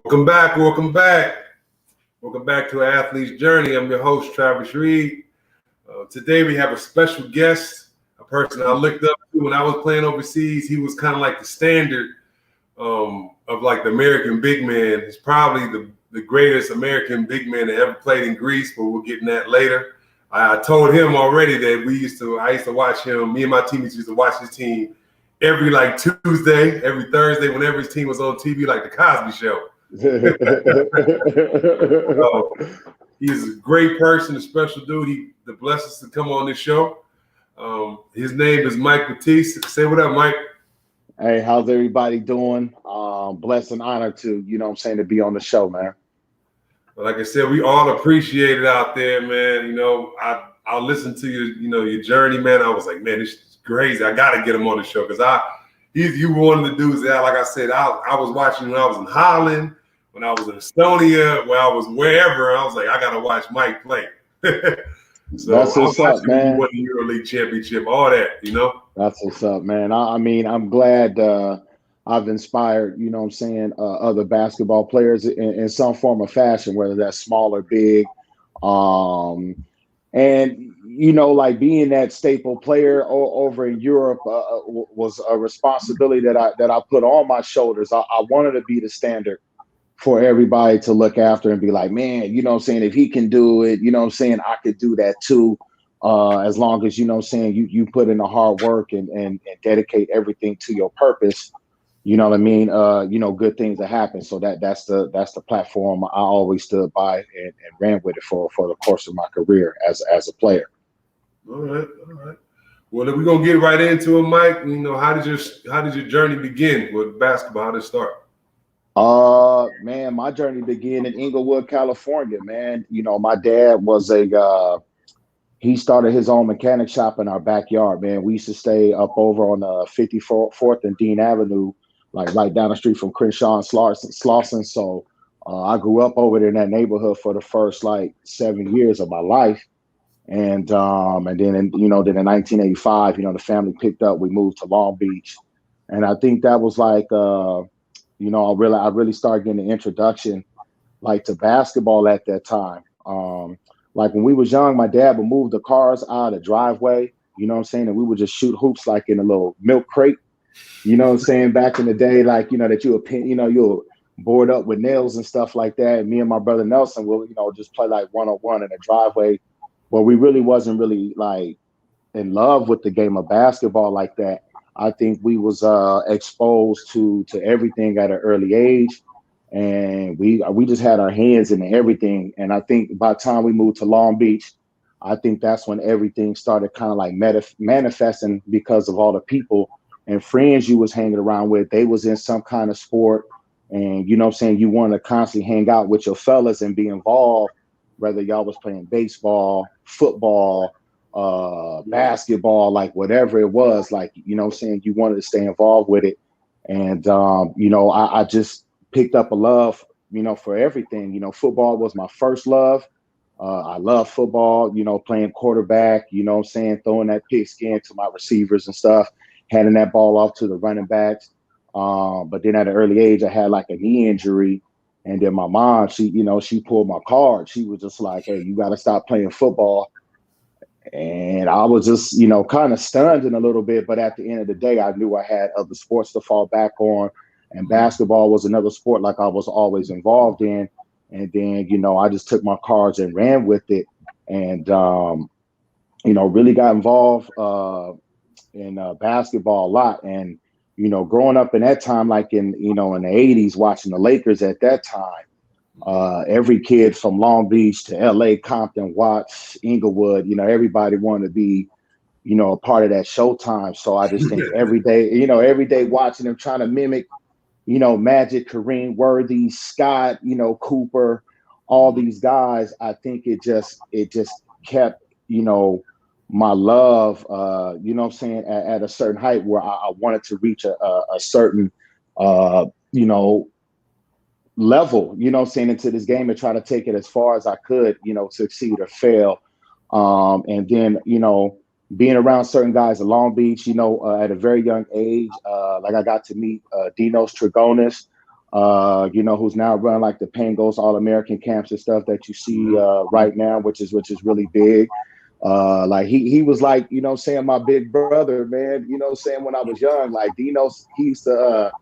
Welcome back. Welcome back. Welcome back to Athlete's Journey. I'm your host, Travis Reed. Today we have a special guest, a person I looked up to when I was playing overseas. He was kind of like the standard of like the American big man. He's probably the greatest American big man that ever played in Greece, but we'll get in that later. I told him already that I used to watch him. Me and my teammates used to watch his team every like Tuesday, every Thursday, whenever his team was on TV, like the Cosby Show. He's a great person, a special dude. He blessed us to come on this show. His name is Mike Batiste. Say what up, Mike. Hey, how's everybody doing? Blessed and honored to, to be on the show, man. Well, like I said, we all appreciate it out there, man. I'll listen to your journey, man. I was like, man, this is crazy. I gotta get him on the show because you were one of the dudes that, like I said, I was watching when I was in Holland, when I was in Estonia, when I was wherever. I was like, I gotta watch Mike play. So that's what's up, man. He won the EuroLeague championship, all that, That's what's up, man. I'm glad I've inspired, other basketball players in some form or fashion, whether that's small or big. And like being that staple player over in Europe was a responsibility that I put on my shoulders. I wanted to be the standard for everybody to look after and be like, man, if he can do it, I could do that too. As long as, you put in the hard work and dedicate everything to your purpose, good things that happen. So that's the platform I always stood by and ran with it for the course of my career as a player. All right. Well, we're gonna get right into it, Mike. How did your journey begin with basketball? How did it start? Man, my journey began in Inglewood, California, man. My dad was he started his own mechanic shop in our backyard, man. We used to stay up over on 54th and Dean Avenue, like right down the street from Crenshaw and Slauson. So I grew up over there in that neighborhood for the first like 7 years of my life. And then in 1985, the family picked up, we moved to Long Beach. And I think that was like I really started getting the introduction like to basketball at that time. Like when we was young, my dad would move the cars out of the driveway, and we would just shoot hoops like in a little milk crate, back in the day, like, that you'll board up with nails and stuff like that. And me and my brother Nelson will, just play like one-on-one in the driveway. Well, we really wasn't really like in love with the game of basketball like that. I think we was exposed to everything at an early age, and we just had our hands in everything. And I think by the time we moved to Long Beach, I think that's when everything started kind of like manifesting because of all the people and friends you was hanging around with. They was in some kind of sport, and you wanted to constantly hang out with your fellas and be involved, whether y'all was playing baseball, football, basketball, like whatever it was, like, you wanted to stay involved with it. And, I just picked up a love, for everything. Football was my first love. I love football, playing quarterback, throwing that pigskin to my receivers and stuff, handing that ball off to the running backs. But then at an early age, I had like a knee injury. And then my mom, she pulled my card. She was just like, hey, you got to stop playing football. And I was just, kind of stunned in a little bit. But at the end of the day, I knew I had other sports to fall back on. And basketball was another sport like I was always involved in. And then, I just took my cards and ran with it. And, really got involved in basketball a lot. And, growing up in that time, like in the 80s, watching the Lakers at that time, every kid from Long Beach to LA, Compton, Watts, Inglewood, everybody wanted to be, a part of that Showtime. So I just think every day watching them trying to mimic, Magic, Kareem, Worthy, Scott, Cooper, all these guys. I think it just kept, my love, at a certain height where I wanted to reach a certain, level, into this game and try to take it as far as I could, succeed or fail. And then, being around certain guys in Long Beach, at a very young age, like I got to meet Dinos Trigonis, who's now running like the Pangos All-American camps and stuff that you see right now, which is really big. Like he was like, saying my big brother, man, saying when I was young, like Dino, he used to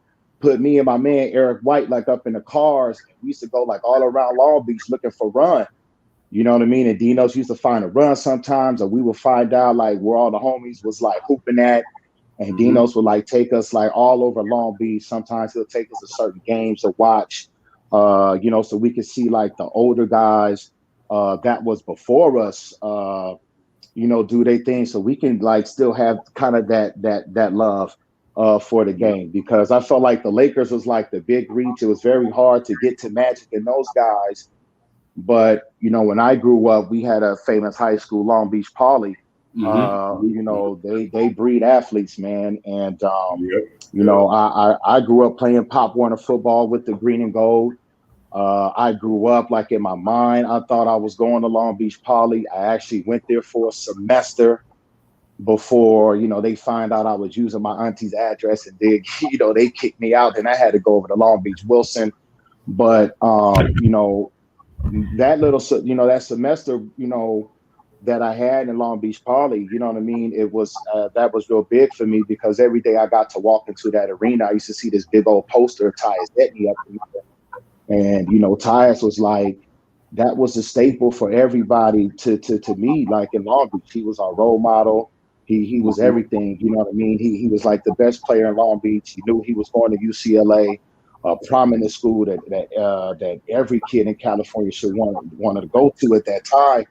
put me and my man Eric White like up in the cars. We used to go like all around Long Beach looking for run. You know what I mean? And Dino's used to find a run sometimes, or we would find out like where all the homies was like hooping at. And Dino's would like take us like all over Long Beach. Sometimes he'll take us to certain games to watch, so we could see like the older guys that was before us, do their thing, so we can like still have kind of that love for the game, because I felt like the Lakers was like the big reach. It was very hard to get to Magic and those guys. But, when I grew up, we had a famous high school, Long Beach Poly. They breed athletes, man. And, I grew up playing Pop Warner football with the green and gold. I grew up like in my mind, I thought I was going to Long Beach Poly. I actually went there for a semester before, they find out I was using my auntie's address, and they kicked me out. Then I had to go over to Long Beach Wilson. But, that little, that semester, that I had in Long Beach Poly, you know what I mean? It was, that was real big for me, because every day I got to walk into that arena, I used to see this big old poster of Tyus Etney up there. And, Tyus was like, that was a staple for everybody to me, like in Long Beach. He was our role model. He was everything, you know what I mean? He was like the best player in Long Beach. He knew he was going to UCLA. A prominent school that every kid in California should wanted to go to at that time.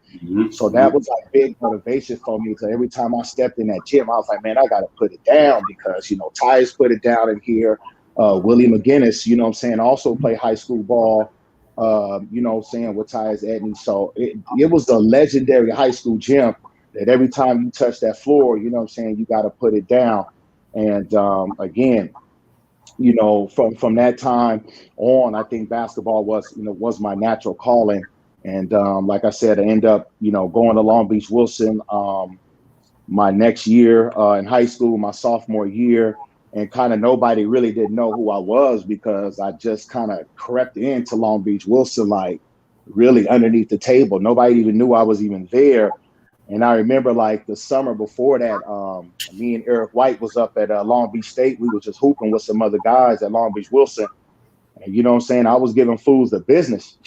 So that was like big motivation for me. So every time I stepped in that gym, I was like, man, I got to put it down, because, Tyus put it down in here. Willie McGinnis, also played high school ball, with Tyus Etney. So it was a legendary high school gym that every time you touch that floor, you got to put it down. And again, from that time on, I think basketball was my natural calling. And like I said, I ended up, going to Long Beach Wilson my next year in high school, my sophomore year. And kind of nobody really didn't know who I was, because I just kind of crept into Long Beach Wilson, like really underneath the table. Nobody even knew I was even there. And I remember like the summer before that, me and Eric White was up at Long Beach State. We were just hooping with some other guys at Long Beach Wilson. And I was giving fools the business.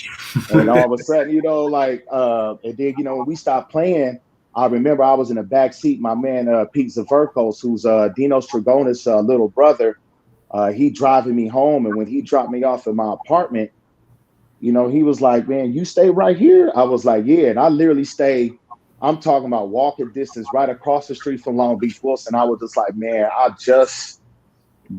And all of a sudden, and then, when we stopped playing, I remember I was in the back seat. My man, Pete Zaverkos, who's Dinos Trigonis' little brother, he driving me home. And when he dropped me off at my apartment, he was like, man, you stay right here? I was like, yeah. And I literally stayed. I'm talking about walking distance right across the street from Long Beach Wilson. I was just like, man, I just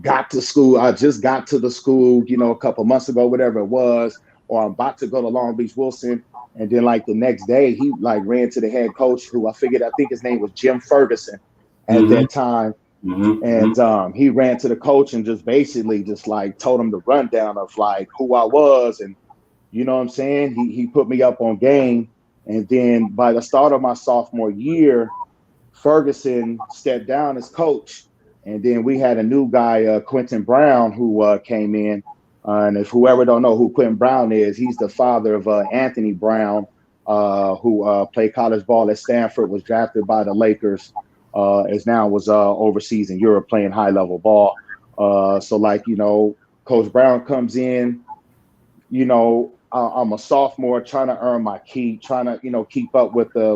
got to school. I just got to the school, a couple months ago, whatever it was, or I'm about to go to Long Beach Wilson. And then like the next day, he like ran to the head coach, who I think his name was Jim Ferguson at that time. And he ran to the coach and just basically just like told him the rundown of like who I was. And he put me up on game. And then by the start of my sophomore year, Ferguson stepped down as coach. And then we had a new guy, Quentin Brown, who came in. And if whoever don't know who Quentin Brown is, he's the father of Anthony Brown, who played college ball at Stanford, was drafted by the Lakers, as now was overseas in Europe playing high-level ball. Coach Brown comes in, I'm a sophomore trying to earn my keep, trying to, keep up with the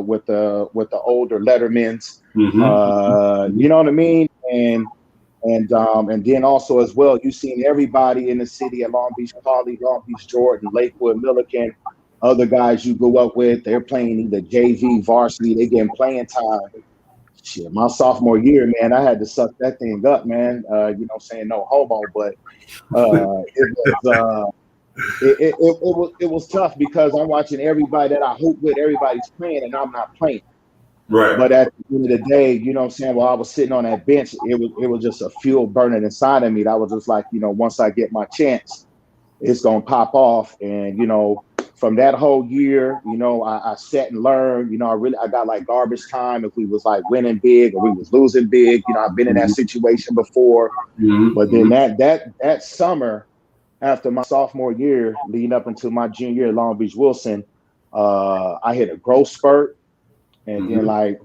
older lettermans, you know what I mean? And then also as well, you've seen everybody in the city at Long Beach Poly, Long Beach Jordan, Lakewood, Milliken, other guys you grew up with, they're playing either JV, varsity, they getting playing time. Shit, my sophomore year, man, I had to suck that thing up, man. No homo, but it was tough, because I'm watching everybody that I hoop with, everybody's playing, and I'm not playing. Right. But at the end of the day, while I was sitting on that bench, it was just a fuel burning inside of me. That was just like, once I get my chance, it's gonna pop off. And from that whole year, I sat and learned. I got like garbage time if we was like winning big or we was losing big. I've been in that situation before. But then that summer, after my sophomore year, leading up into my junior year at Long Beach Wilson, I hit a growth spurt, and then like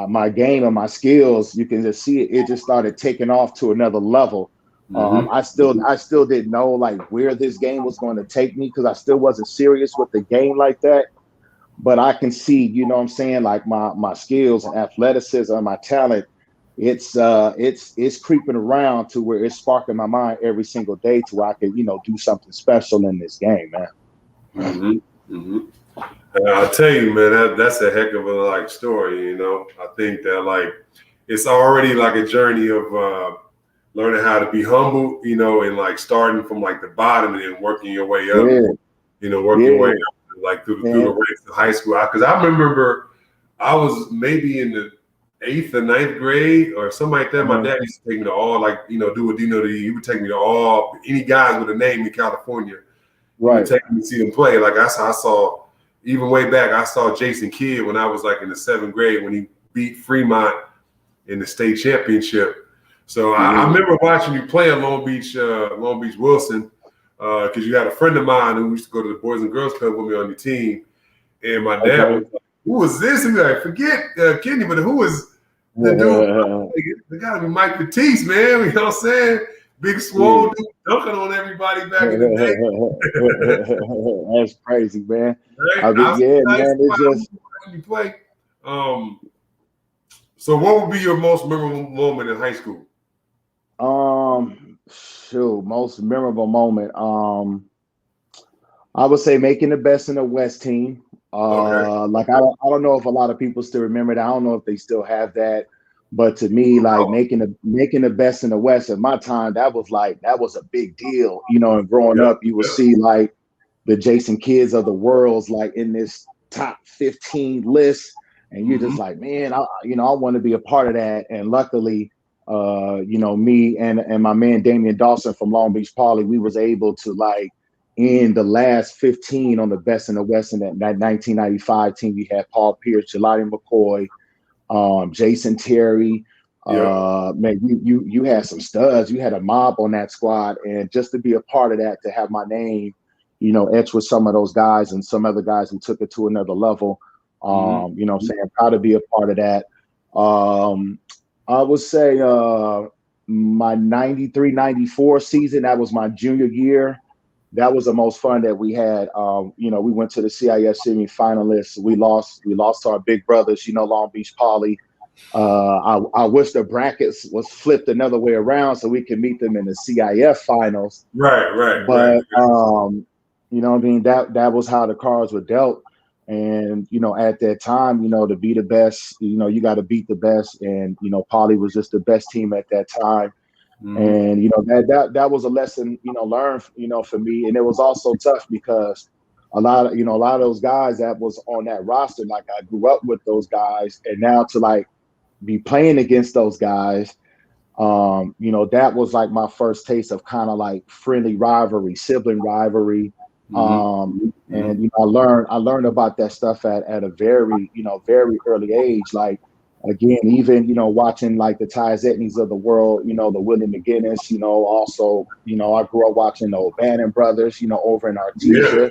my game and my skills, you can just see it. It just started taking off to another level. I still didn't know like where this game was going to take me because I still wasn't serious with the game like that. But I can see, you know what I'm saying, like my skills and athleticism and my talent, it's creeping around to where it's sparking my mind every single day to where I can, do something special in this game, man. I'll tell you, man, that's a heck of a like story. I think that like it's already like a journey of learning how to be humble, and like starting from like the bottom and then working your way up. Working your way up like through the ranks of high school. Because I remember I was maybe in the 8th or 9th grade or something like that. My dad used to take me to all like do what he would take me to all any guys with a name in California. Right. He would take me to see them play. Like I saw even way back, I saw Jason Kidd when I was like in the 7th grade when he beat Fremont in the state championship. So I remember watching you play at Long Beach Wilson. Because you had a friend of mine who used to go to the Boys and Girls Club with me on the team, and my dad was like, "Who was this?" He was like, "Forget Kenny, but who was the dude? They got to be Mike Batiste, man. You know what I'm saying? Big swole dude dunking on everybody back in the day." That's crazy, man. Right? Man. It's just when you play. So, what would be your most memorable moment in high school? Most memorable moment. I would say making the best in the West team. Like I don't know if a lot of people still remember that. I don't know if they still have that. But to me, like making the best in the West at my time, that was a big deal. And growing up, you would see like the Jason Kidds of the world's like in this top 15 list, and you're just like, man, I want to be a part of that. And luckily, me and my man Damian Dawson from Long Beach Poly, we was able to like in the last 15 on the best in the West in that 1995 team. We had Paul Pierce, Jelani McCoy, Jason Terry. Man, you had some studs. You had a mob on that squad, and just to be a part of that, to have my name, etched with some of those guys and some other guys who took it to another level. I'm saying, proud to be a part of that. I would say my 93-94 season, that was my junior year. That was the most fun that we had. We went to the CIS semi-finalists. We lost to our big brothers, Long Beach Poly. I wish the brackets was flipped another way around so we could meet them in the CIF finals. Right. But, that was how the cards were dealt. And, at that time, to be the best, you got to beat the best. And, Poly was just the best team at that time. And, that was a lesson, learned, for me. And it was also tough because a lot of those guys that was on that roster, like I grew up with those guys, and now to like be playing against those guys, that was like my first taste of kind of like friendly rivalry, sibling rivalry. And I learned about that stuff at a very early age. Like again, even watching like the Ty Zetneys of the world, the Willie McGinnis, also I grew up watching the O'Bannon brothers, over in Artesia.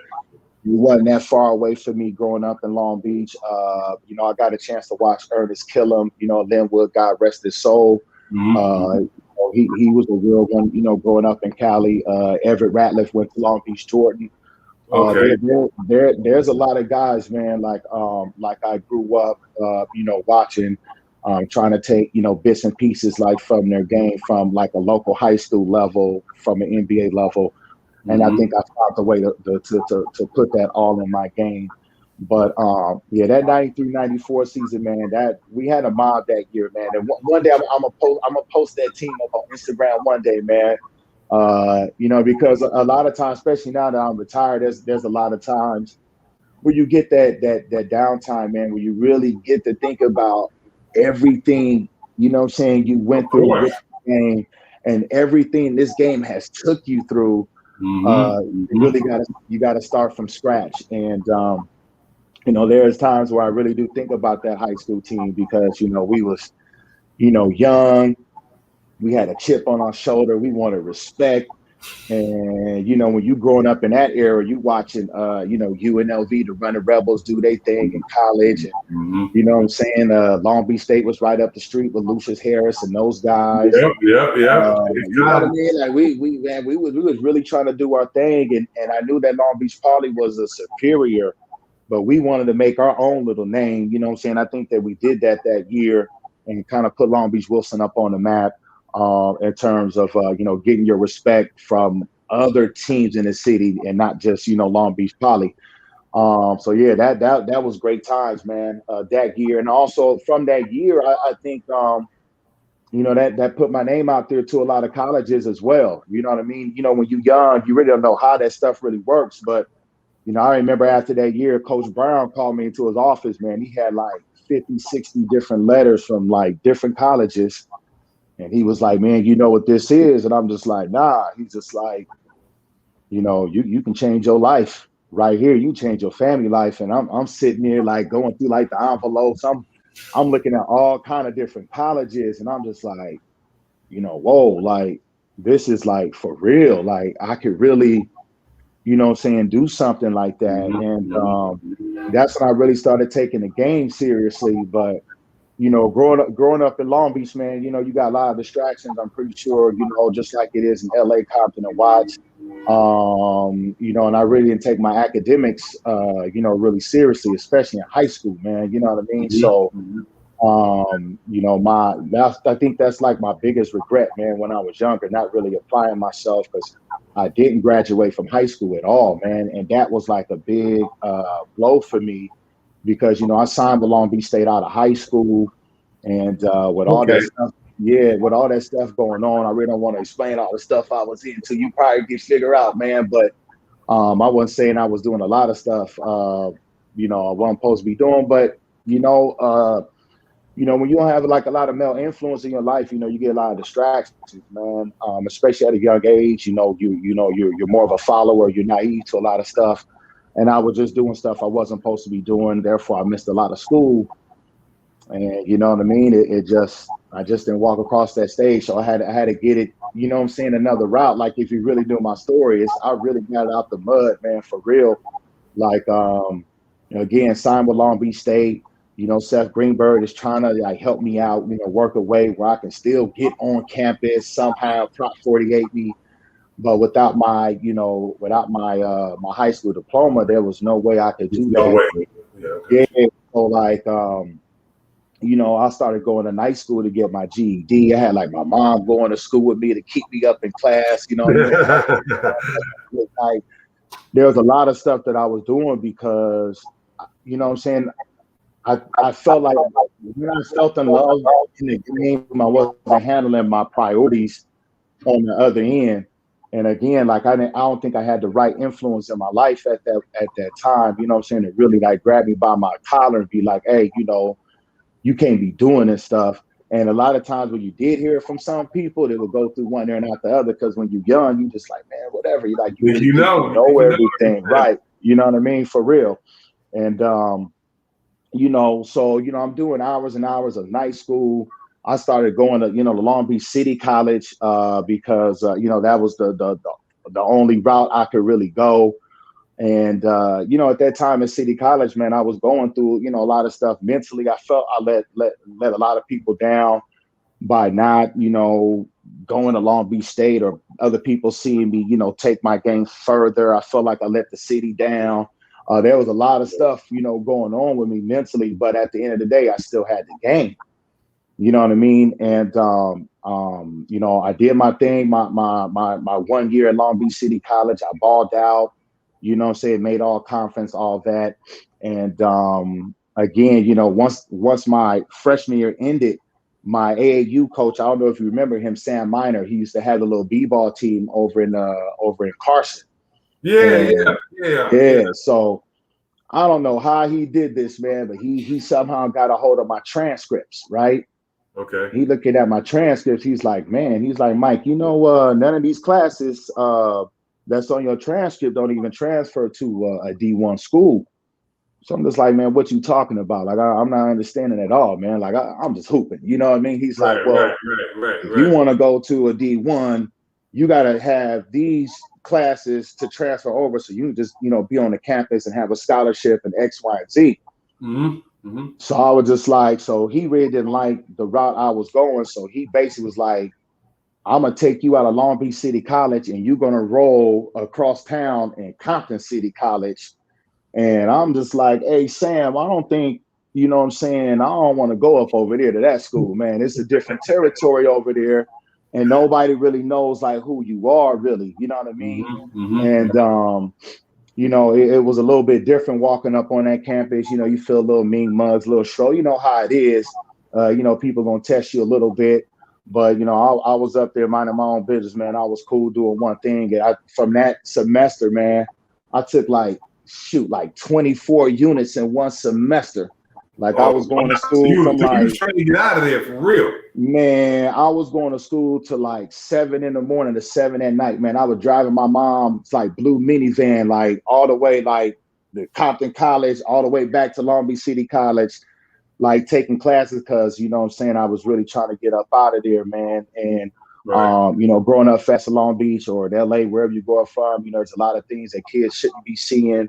It wasn't that far away from me growing up in Long Beach. I got a chance to watch Ernest Killam, Linwood, God rest his soul. He was a real one, growing up in Cali. Everett Ratliff went to Long Beach Jordan. There's a lot of guys, man, like I grew up, watching, trying to take, bits and pieces like from their game, from like a local high school level, from an NBA level. And I think I found a way to put that all in my game. But that 93-94 season, man, that we had a mob that year, man. And one day I'm gonna post that team up on Instagram one day, man. Because a lot of times, especially now that I'm retired, there's a lot of times where you get that downtime, man, where you really get to think about everything, you went through this game and everything this game has took you through. You really gotta start from scratch. And there's times where I really do think about that high school team because we was young. We had a chip on our shoulder. We wanted respect. And when you growing up in that era, you watching UNLV, the Running Rebels, do their thing in college, and Mm-hmm. you know what I'm saying. Long Beach State was right up the street with Lucius Harris and those guys. Yep. You know what I mean? Like we was really trying to do our thing, and I knew that Long Beach Poly was a superior, but we wanted to make our own little name. You know what I'm saying? I think that we did that year and kind of put Long Beach Wilson up on the map in terms of getting your respect from other teams in the city and not just Long Beach Poly. So yeah, that was great times, man. That year, and also from that year, I think that put my name out there to a lot of colleges as well. You know what I mean? When you're young, you really don't know how that stuff really works. But I remember after that year, Coach Brown called me into his office, man. He had like 50, 60 different letters from like different colleges. And he was like, man, you know what this is? And I'm just like, nah. He's just like, you can change your life right here. You change your family life. And I'm sitting here like going through like the envelopes. I'm looking at all kind of different colleges, and I'm just like, whoa, like this is like for real. Like I could really, do something like that. And that's when I really started taking the game seriously. But growing up in Long Beach, man, you got a lot of distractions. I'm pretty sure, just like it is in LA, Compton, and Watts. And I really didn't take my academics, really seriously, especially in high school, man. You know what I mean? So, I think that's like my biggest regret, man, when I was younger, not really applying myself, because I didn't graduate from high school at all, man. And that was like a big blow for me, because, I signed with Long Beach State out of high school, and with all that stuff. Yeah, with all that stuff going on, I really don't want to explain all the stuff I was into. You probably can figure out, man. But I wasn't saying I was doing a lot of stuff, I wasn't supposed to be doing. But when you don't have like a lot of male influence in your life, you get a lot of distractions, man. Especially at a young age, you're more of a follower. You're naive to a lot of stuff, and I was just doing stuff I wasn't supposed to be doing. Therefore, I missed a lot of school. And you know what I mean? I just didn't walk across that stage. So I had to get it, another route. Like if you really knew my story, I really got it out the mud, man, for real. Like, again, signed with Long Beach State. Seth Greenberg is trying to like help me out, work a way where I can still get on campus somehow, Prop 48 me. But without my, my high school diploma, there was no way I could do that. No way. Yeah. So like, I started going to night school to get my GED. I had like my mom going to school with me to keep me up in class. Like there was a lot of stuff that I was doing because, I felt like when I felt in love in the game, I wasn't handling my priorities on the other end. And again, like I don't think I had the right influence in my life at that time. To really like grab me by my collar and be like, hey, you can't be doing this stuff. And a lot of times when you did hear it from some people, they would go through one ear and out the other. Because when you're young, you just like, man, whatever. You like, you know everything, right? You know what I mean? For real. And, so, I'm doing hours and hours of night school. I started going to, the Long Beach City College because, that was the only route I could really go. And, at that time in City College, man, I was going through, a lot of stuff mentally. I felt I let a lot of people down by not, going to Long Beach State, or other people seeing me, take my game further. I felt like I let the city down. There was a lot of stuff, going on with me mentally. But at the end of the day, I still had the game. You know what I mean? And, I did my thing, my 1 year at Long Beach City College. I balled out. Made all conference, all that. And again, once my freshman year ended, my AAU coach, I don't know if you remember him, Sam Miner, he used to have a little b-ball team over in Carson. Yeah. So I don't know how he did this, man, but he somehow got a hold of my transcripts, right? Okay. He looking at my transcripts. He's like, Mike, none of these classes that's on your transcript don't even transfer to a D1 school. So I'm just like, man, what you talking about? Like, I'm not understanding at all, man. Like, I'm just hooping. You know what I mean? He's like, well, if you want to go to a D1, you got to have these classes to transfer over, so you can just be on the campus and have a scholarship and X, Y, and Z. So I was just like, so he really didn't like the route I was going. So he basically was like, I'm gonna take you out of Long Beach City College and you're gonna roll across town in Compton City College. And I'm just like, hey, Sam, I don't think, you know what I'm saying, I don't want to go up over there to that school, man. It's a different territory over there. And nobody really knows like who you are, really. You know what I mean? And it was a little bit different walking up on that campus. You feel a little mean mugs, a little show. You know how it is. People gonna test you a little bit. But I was up there minding my own business, man. I was cool doing one thing. And from that semester, man, I took like 24 units in one semester. Like I was going to school from you was trying to get out of there for real. Man, I was going to school to like 7 in the morning to 7 at night. Man, I was driving my mom's like blue minivan, like all the way like the Compton College, all the way back to Long Beach City College, like taking classes because I was really trying to get up out of there, man. And growing up fast in Long Beach or in LA, wherever you go from, there's a lot of things that kids shouldn't be seeing.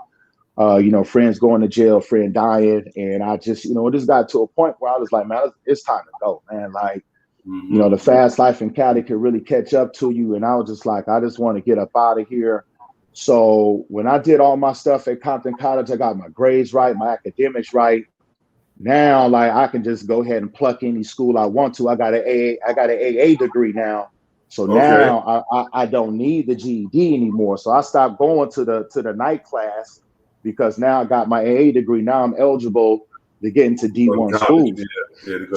Friends going to jail, friend dying. And I just, it just got to a point where I was like, man, it's time to go, man. Like, the fast life in Cali could really catch up to you. And I was just like, I just want to get up out of here. So when I did all my stuff at Compton College, I got my grades right, my academics right. Now, like, I can just go ahead and pluck any school I want to. I got an AA degree now. So now I don't need the GED anymore. So I stopped going to the night class because now I got my AA degree. Now I'm eligible to get into D1 schools.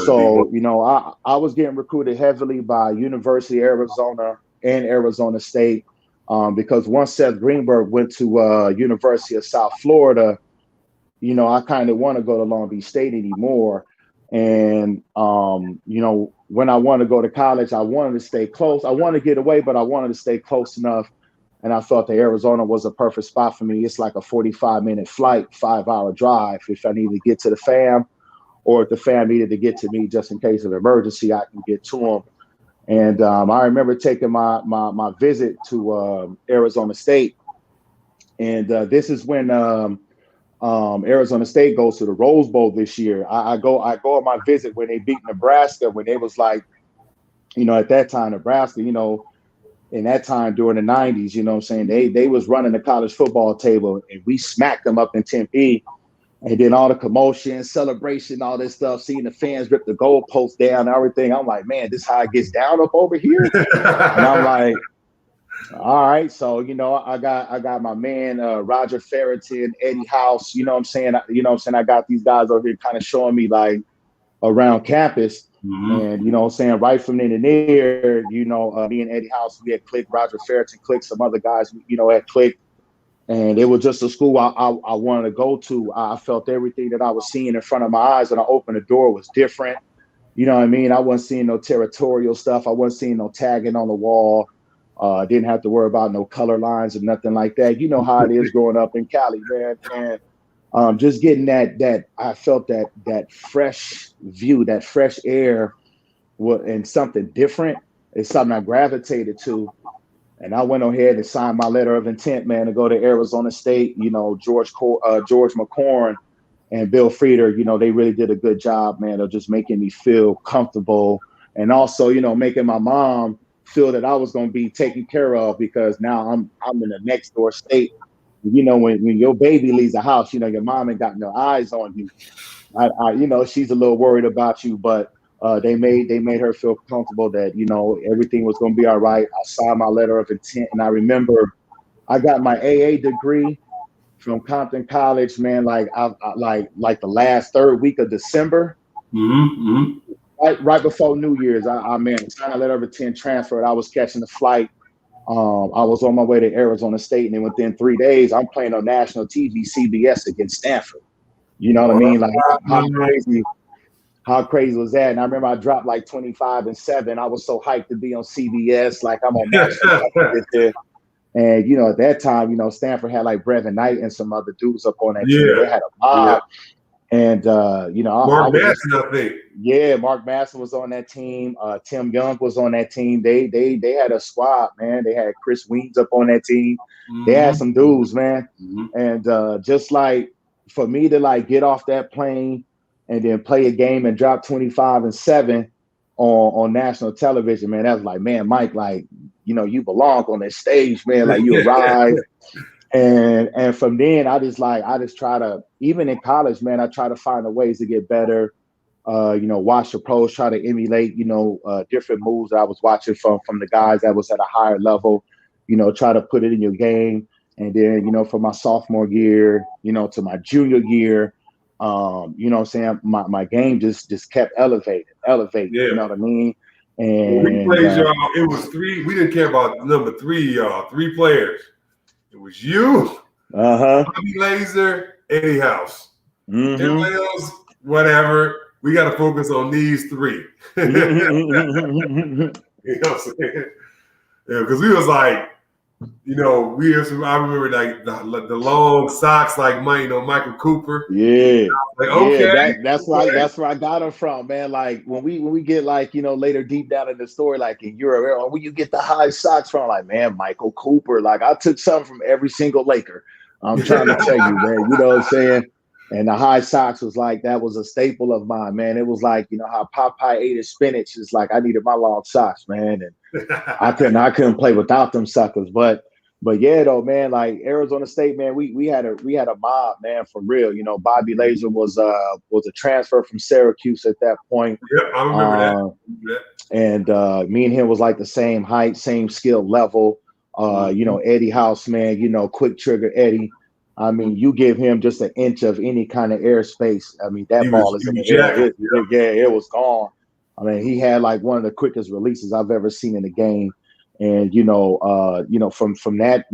So, D1. I was getting recruited heavily by University of Arizona and Arizona State because once Seth Greenberg went to University of South Florida, I kind of want to go to Long Beach State anymore. And, when I wanted to go to college, I wanted to stay close. I wanted to get away, but I wanted to stay close enough. And I thought that Arizona was a perfect spot for me. It's like a 45-minute flight, 5-hour drive. If I needed to get to the fam or if the fam needed to get to me just in case of emergency, I can get to them. And I remember taking my visit to Arizona State. And this is when Arizona State goes to the Rose Bowl this year. I go on my visit when they beat Nebraska, when they was like, at that time, Nebraska, in that time during the 90s, they was running the college football table and we smacked them up in Tempe. And then all the commotion, celebration, all this stuff, seeing the fans rip the goalpost down and everything. I'm like, man, this is how it gets down up over here. And I'm like, all right. So, I got my man, Roger Ferreton, Eddie House, I got these guys over here kind of showing me like around campus. And, right from then and there, me and Eddie House, we had clicked, Roger Ferreton clicked, some other guys, had clicked. And it was just a school I wanted to go to. I felt everything that I was seeing in front of my eyes when I opened the door was different. You know what I mean? I wasn't seeing no territorial stuff. I wasn't seeing no tagging on the wall. Didn't have to worry about no color lines or nothing like that. You know how it is growing up in Cali, man. And just getting that I felt that fresh view, that fresh air, and something different is something I gravitated to. And I went ahead and signed my letter of intent, man, to go to Arizona State. George McCorn and Bill Frieder, they really did a good job, man, of just making me feel comfortable. And also, making my mom feel that I was going to be taken care of because now I'm in the next door state. When your baby leaves the house, your mom ain't got no eyes on you. She's a little worried about you, but they made her feel comfortable that, everything was going to be all right. I signed my letter of intent. And I remember I got my AA degree from Compton College, man, like the last third week of December. Right before New Year's, I signed a letter of intent, transferred. I was catching the flight. I was on my way to Arizona State, and then within 3 days, I'm playing on national TV, CBS against Stanford. You know what I mean? Like how crazy was that? And I remember I dropped like 25-7. I was so hyped to be on CBS, like I'm on national TV. And at that time, Stanford had like Brevin Knight and some other dudes up on that team. They had a mob. And I Mark was just, Madsen, I think. yeah, Mark Masson was on that team. Tim Young was on that team. They had a squad, man. They had Chris Weems up on that team. They had some dudes, man. And just like for me to like get off that plane and then play a game and drop 25-7 on national television, man, that was like, man, Mike, like, you belong on this stage, man. Like you arrived. And from then I just try to, even in college, man, I try to find the ways to get better. Watch the pros, try to emulate, different moves that I was watching from the guys that was at a higher level, try to put it in your game. And then, from my sophomore year, to my junior year, what I'm saying, my game just kept elevating, Yeah. you know what I mean? And when we played y'all, it was three. We didn't care about number three, y'all. Three players. It was you, Bobby Laser, Eddie House. Everybody else, whatever. We got to focus on these three. You know what I'm saying? Yeah, because we was like, I remember like the long socks, like Michael Cooper. Yeah. Like, okay. Yeah, that's where I got them from, man. Like when we get like, later deep down in the story, like in Europe, where you get the high socks from, like, man, Michael Cooper. Like I took something from every single Laker. I'm trying to tell you, man, you know what I'm saying? And the high socks was like, that was a staple of mine, man. It was like, how Popeye ate his spinach. It's like, I needed my long socks, man. And I couldn't play without them suckers. But yeah, though, man, like Arizona State, man, we had a mob, man, for real. Bobby Laser was a transfer from Syracuse at that point. Yeah, I remember that. And me and him was like the same height, same skill level. Eddie House, man, quick trigger Eddie. I mean, you give him just an inch of any kind of airspace. I mean, that ball is in the air. It was gone. I mean, he had like one of the quickest releases I've ever seen in the game. And, from that,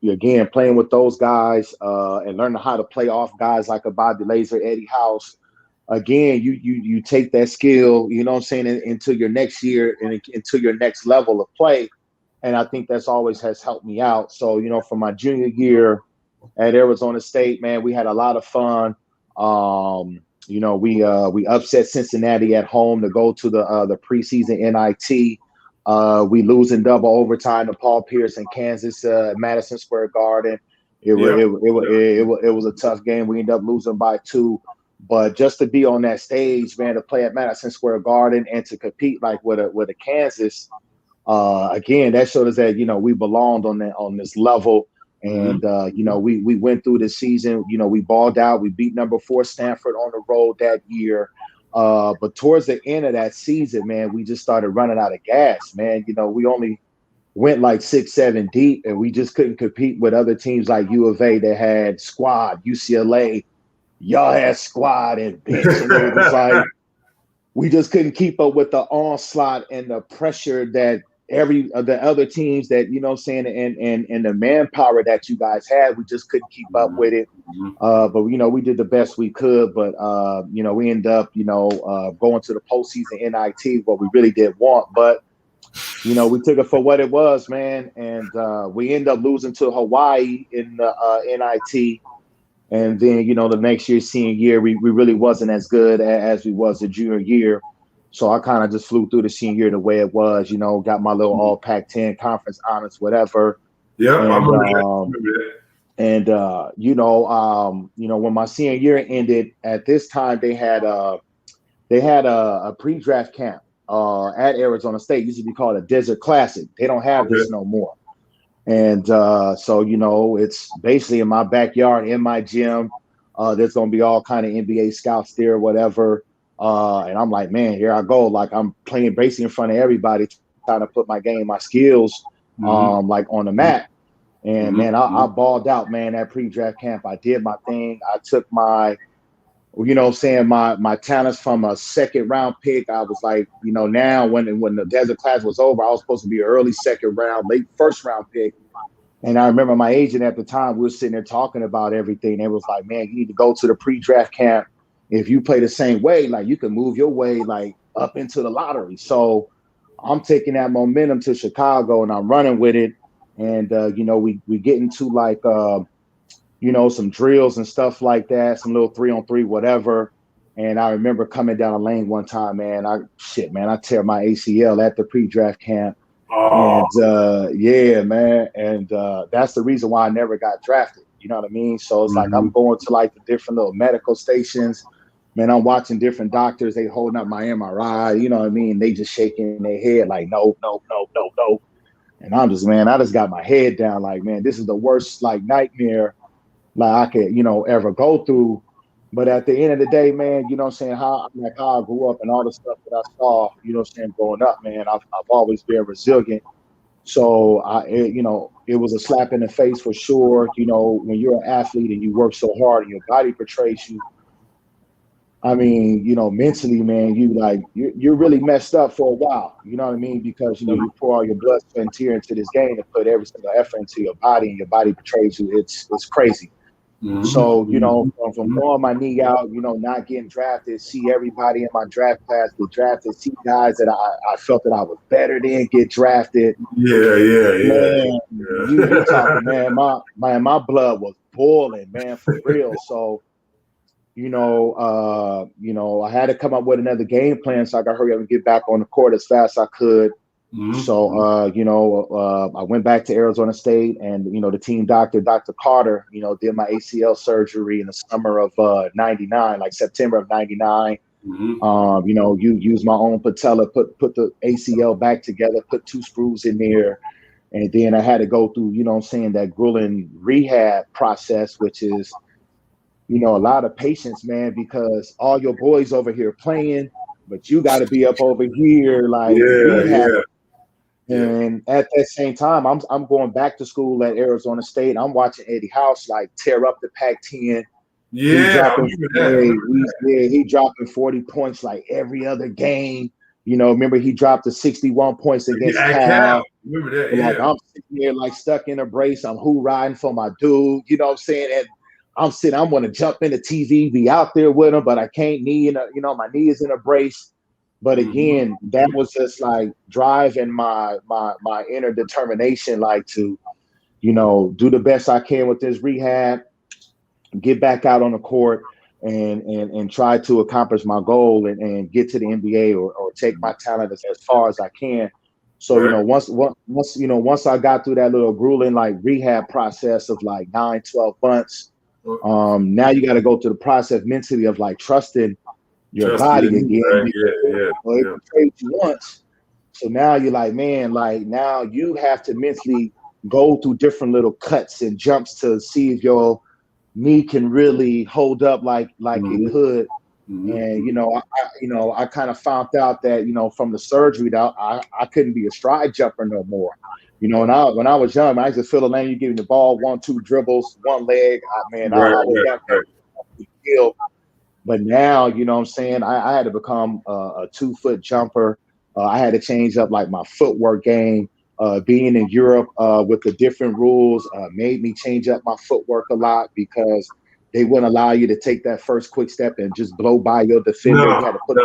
again, playing with those guys and learning how to play off guys like a Bobby Laser, Eddie House. Again, you take that skill, into your next year and into your next level of play. And I think that's always has helped me out. So, for my junior year at Arizona State, man, we had a lot of fun. We upset Cincinnati at home to go to the preseason NIT. We lose in double overtime to Paul Pierce in Kansas, Madison Square Garden. It was a tough game. We ended up losing by 2. But just to be on that stage, man, to play at Madison Square Garden and to compete like with a Kansas, again, that showed us that we belonged on this level. And we went through the season. We balled out. We beat number 4 Stanford on the road that year. But towards the end of that season, man, we just started running out of gas, man. We only went like 6-7 deep, and we just couldn't compete with other teams like U of A that had squad, UCLA. Y'all had squad and bench, and it was like we just couldn't keep up with the onslaught and the pressure that every of the other teams that and the manpower that you guys had. We just couldn't keep up with it. But we did the best we could. But we ended up going to the postseason NIT, what we really did want. But we took it for what it was, man. And we ended up losing to Hawaii in the NIT. And then, the next year, senior year, we really wasn't as good as we was the junior year. So I kind of just flew through the senior year the way it was, got my little all Pac-10 conference honors, whatever. Yeah, I remember that. When my senior year ended, at this time they had a pre-draft camp at Arizona State. It used to be called a Desert Classic. They don't have this no more. And so, it's basically in my backyard, in my gym. There's going to be all kind of NBA scouts there, whatever. And I'm like, man, here I go. Like I'm playing basically in front of everybody, trying to put my game, my skills, like on the map. And man, I balled out, man, that pre-draft camp. I did my thing. I took my talents from a second round pick. I was like, now when the Desert Class was over, I was supposed to be an early second round, late first round pick. And I remember my agent at the time, we were sitting there talking about everything. It was like, man, you need to go to the pre-draft camp. If you play the same way, like you can move your way like up into the lottery. So I'm taking that momentum to Chicago and I'm running with it. And we get into like some drills and stuff like that, some little 3-on-3, whatever. And I remember coming down a lane one time, man. I tear my ACL at the pre-draft camp. Oh. And yeah, man. And that's the reason why I never got drafted. You know what I mean? So it's like I'm going to like the different little medical stations. Man, I'm watching different doctors. They holding up my MRI. You know what I mean? They just shaking their head like, no, no, no, no, no. And I'm just, man, I just got my head down like, man, this is the worst like nightmare like I could, ever go through. But at the end of the day, man, you know what I'm saying, how I grew up and all the stuff that I saw, you know what I'm saying, growing up, man, I've always been resilient. So it was a slap in the face for sure. When you're an athlete and you work so hard and your body portrays you, I mean, mentally, man, you're really messed up for a while. You know what I mean? Because you pour all your blood, sweat, and tear into this game and put every single effort into your body, and your body betrays you. It's crazy. So, from blowing my knee out, not getting drafted, see everybody in my draft class get drafted, see guys that I felt that I was better than get drafted. Man, you talking, man, my blood was boiling, man, for real. So, I had to come up with another game plan so I could hurry up and get back on the court as fast as I could. So, I went back to Arizona State, and, the team doctor, Dr. Carter, did my ACL surgery in the summer of 99, like September of 99. You use my own patella, put the ACL back together, put 2 screws in there. And then I had to go through, that grueling rehab process, which is, a lot of patience, man, because all your boys over here playing, but you got to be up over here, like rehab. And at that same time, I'm going back to school at Arizona State. I'm watching Eddie House like tear up the Pac-10. He dropping 40 points like every other game. Remember he dropped the 61 points against Cal. Remember that? Like I'm sitting here like stuck in a brace. I'm riding for my dude. You know what I'm saying? And I'm going to jump in the TV, be out there with him, but I can't my knee is in a brace. But again, that was just like driving my inner determination, like to, do the best I can with this rehab, get back out on the court and try to accomplish my goal and get to the NBA or take my talent as far as I can. So, once I got through that little grueling like rehab process of like 9-12 months, now you got to go through the process mentally of like trusting your body again. It betrayed you once. So now you're like, man, like now you have to mentally go through different little cuts and jumps to see if your knee can really hold up like it could. And I kind of found out that from the surgery that I couldn't be a stride jumper no more. And when I was young, I used to feel the lane, you give me the ball, 1-2 dribbles, one leg. I was that. But now, you know what I'm saying, I had to become a 2-foot jumper. I had to change up like my footwork game. Being in Europe with the different rules made me change up my footwork a lot because they wouldn't allow you to take that first quick step and just blow by your defender. You had to put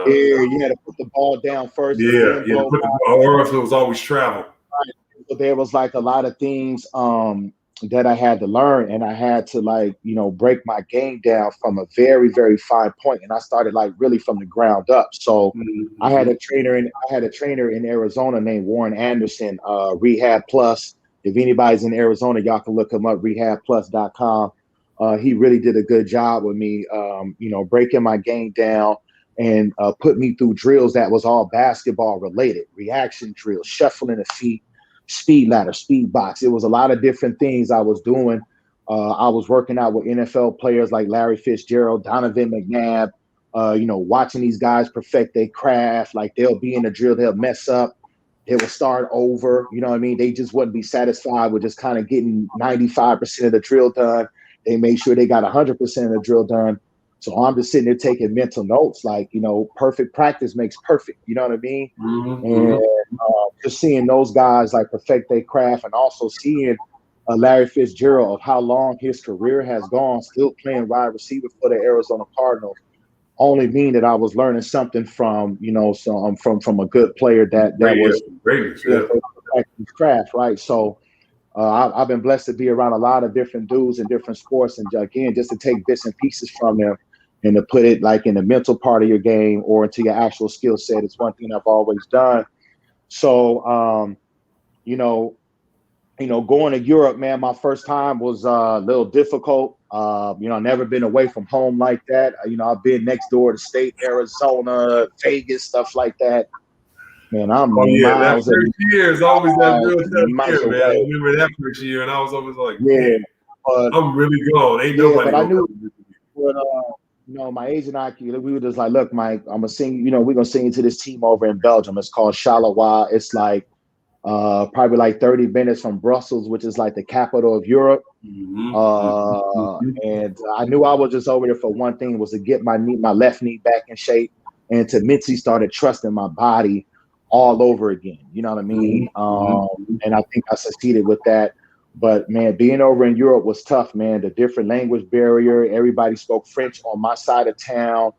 you had to put the ball down first. Or else it was always travel. Right. So there was like a lot of things that I had to learn, and I had to break my game down from a very, very fine point. And I started like really from the ground up. So I had a trainer in Arizona named Warren Anderson, Rehab Plus. If anybody's in Arizona, y'all can look him up, rehabplus.com. He really did a good job with me, breaking my game down and put me through drills that was all basketball related, reaction drills, shuffling the feet, speed ladder, speed box. It was a lot of different things I was doing. I was working out with NFL players like Larry Fitzgerald, Donovan McNabb, watching these guys perfect their craft. Like they'll be in the drill, they'll mess up, they will start over. You know what I mean? They just wouldn't be satisfied with just kind of getting 95% of the drill done. They made sure they got 100% of the drill done. So I'm just sitting there taking mental notes, like, perfect practice makes perfect. You know what I mean? And just seeing those guys like perfect their craft, and also seeing Larry Fitzgerald of how long his career has gone, still playing wide receiver for the Arizona Cardinals, only mean that I was learning something from, from a good player that was greatness, his craft, right? So I've been blessed to be around a lot of different dudes in different sports, and again, just to take bits and pieces from them and to put it like in the mental part of your game or into your actual skill set. It's one thing I've always done. So, you know, going to Europe, man, my first time was a little difficult. Never been away from home like that. I've been next door to state, Arizona, Vegas, stuff like that. Man, Oh I'm yeah, that miles and first year is always that real tough miles year, man. I away. remember that first year, and I was always like, Yeah, man, but I'm really gone. Ain't yeah, nobody but I gonna knew come visit me. what my agent and I, we were just like, look, Mike, I'm gonna sing. We're gonna sing to this team over in Belgium. It's called Charleroi. It's like probably like 30 minutes from Brussels, which is like the capital of Europe. And I knew I was just over there for one thing, was to get my left knee back in shape, and to mentally started trusting my body all over again. You know what I mean? And I think I succeeded with that. But man, being over in Europe was tough, man. The different language barrier, everybody spoke French on my side of town.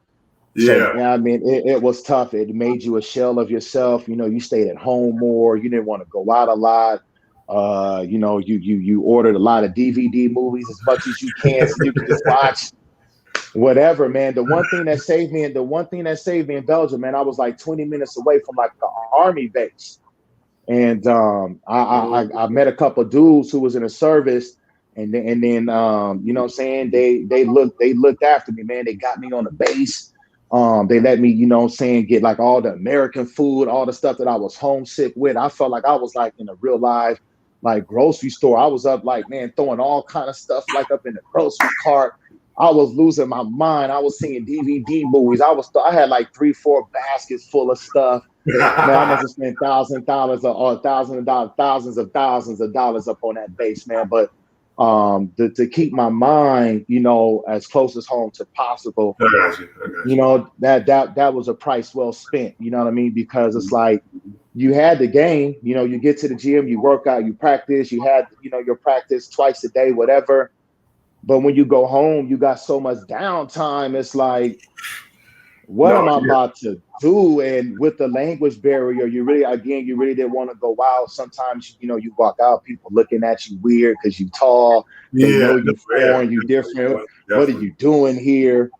So Yeah. yeah, I mean, it was tough. It made you a shell of yourself. You stayed at home more. You didn't want to go out a lot. You ordered a lot of DVD movies as much as you can, so you could just watch whatever, man. The one thing that saved me in Belgium, man, I was like 20 minutes away from like the army base. And I met a couple of dudes who was in the service, and then you know what I'm saying, they looked after me, man. They got me on the base. They let me, get like all the American food, all the stuff that I was homesick with. I felt like I was like in a real life like grocery store. I was up like, man, throwing all kind of stuff like up in the grocery cart. I was losing my mind. I was seeing DVD movies. I had like 3-4 baskets full of stuff. Man, I must have spent $1,000 or thousands of dollars up on that base, man. But to keep my mind, as close as home to possible, I got you. that was a price well spent. You know what I mean? Because it's like you had the game. You get to the gym, you work out, you practice. You had your practice twice a day, whatever. But when you go home, you got so much downtime. It's like, what am I about to do? And with the language barrier, you really didn't want to go out. Sometimes, you walk out, people looking at you weird because you tall. They know you foreign, you different. What are you doing here?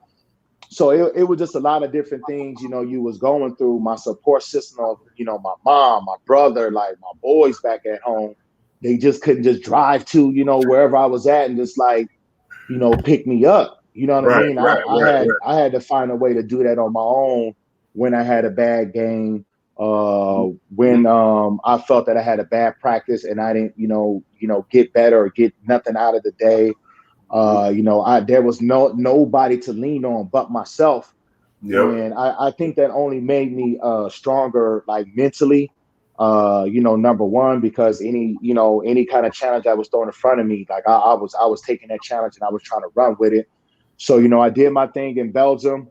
So it was just a lot of different things, you was going through. My support system of, my mom, my brother, like my boys back at home, they just couldn't just drive to, wherever I was at and just like, pick me up. You know what I mean? I had to find a way to do that on my own when I had a bad game, when I felt that I had a bad practice and I didn't, get better or get nothing out of the day. There was nobody to lean on but myself. Yep. And I think that only made me stronger, like mentally. Number one, because any kind of challenge that was thrown in front of me, like I was taking that challenge and I was trying to run with it. So, I did my thing in Belgium.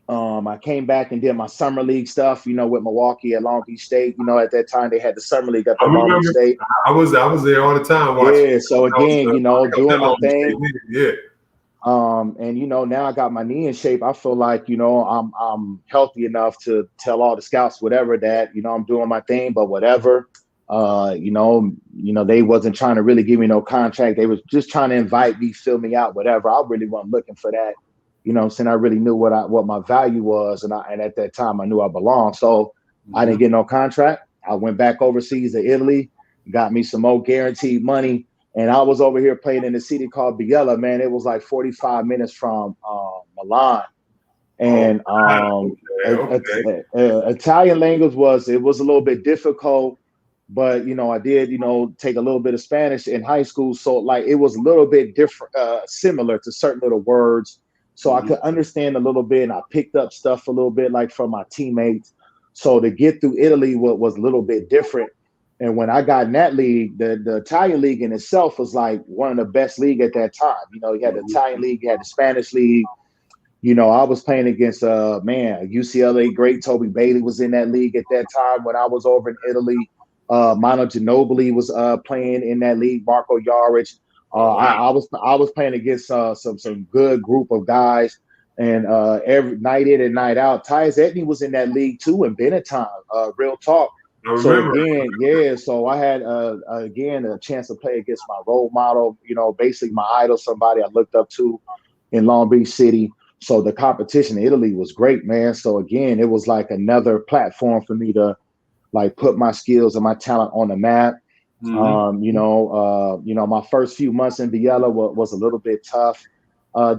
I came back and did my summer league stuff, with Milwaukee at Long Beach State. At that time they had the summer league up at Long Beach State. I was there all the time watching. Yeah. So again, doing my thing. Yeah. And now I got my knee in shape. I feel like, I'm healthy enough to tell all the scouts, whatever, that, I'm doing my thing, but whatever. They wasn't trying to really give me no contract. They was just trying to invite me, fill me out, whatever. I really wasn't looking for that. Saying I really knew what my value was, and at that time I knew I belonged. So I didn't get no contract. I went back overseas to Italy, got me some more guaranteed money. And I was over here playing in a city called Biella, man. It was like 45 minutes from Milan. And Italian language was a little bit difficult, but I did take a little bit of Spanish in high school, so like it was a little bit different, similar to certain little words, so I could understand a little bit, and I picked up stuff a little bit like from my teammates. So to get through Italy was a little bit different. And when I got in that league, the Italian league in itself was like one of the best league at that time. You had the Italian league, you had the Spanish league. I was playing against a UCLA great. Toby Bailey was in that league at that time when I was over in Italy. Manu Ginobili was playing in that league. Marco Yaric. I was playing against some good group of guys, and every night in and night out. Tyus Edney was in that league too, and Benetton. Real talk. I So remember. again, yeah. So I had again a chance to play against my role model. Basically my idol, somebody I looked up to in Long Beach City. So the competition in Italy was great, man. So again, it was like another platform for me to like put my skills and my talent on the map. My first few months in Viella was a little bit tough.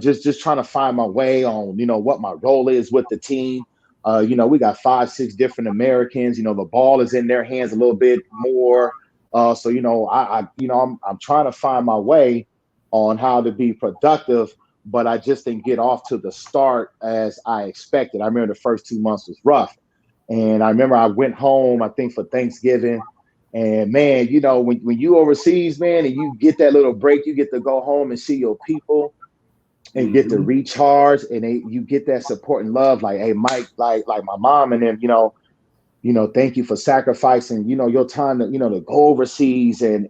Just trying to find my way on, what my role is with the team. We got 5, 6 different Americans. The ball is in their hands a little bit more. I'm trying to find my way on how to be productive, but I just didn't get off to the start as I expected. I remember the first 2 months was rough. And I remember I went home, I think for Thanksgiving. And man, when you overseas, man, and you get that little break, you get to go home and see your people and get to recharge, and you get that support and love. Like, hey, Mike, like my mom and them, thank you for sacrificing, your time to, to go overseas and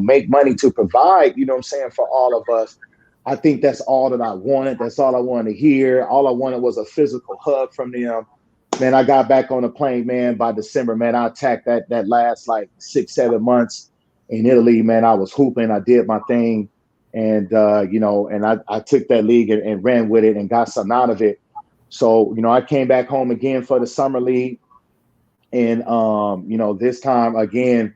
make money to provide, what I'm saying, for all of us. I think that's all that I wanted. That's all I wanted to hear. All I wanted was a physical hug from them. Man, I got back on the plane, man. By December, man, I attacked that last like 6, 7 months in Italy, man. I was hooping. I did my thing. And, I took that league and ran with it and got something out of it. So, I came back home again for the summer league. And, this time again,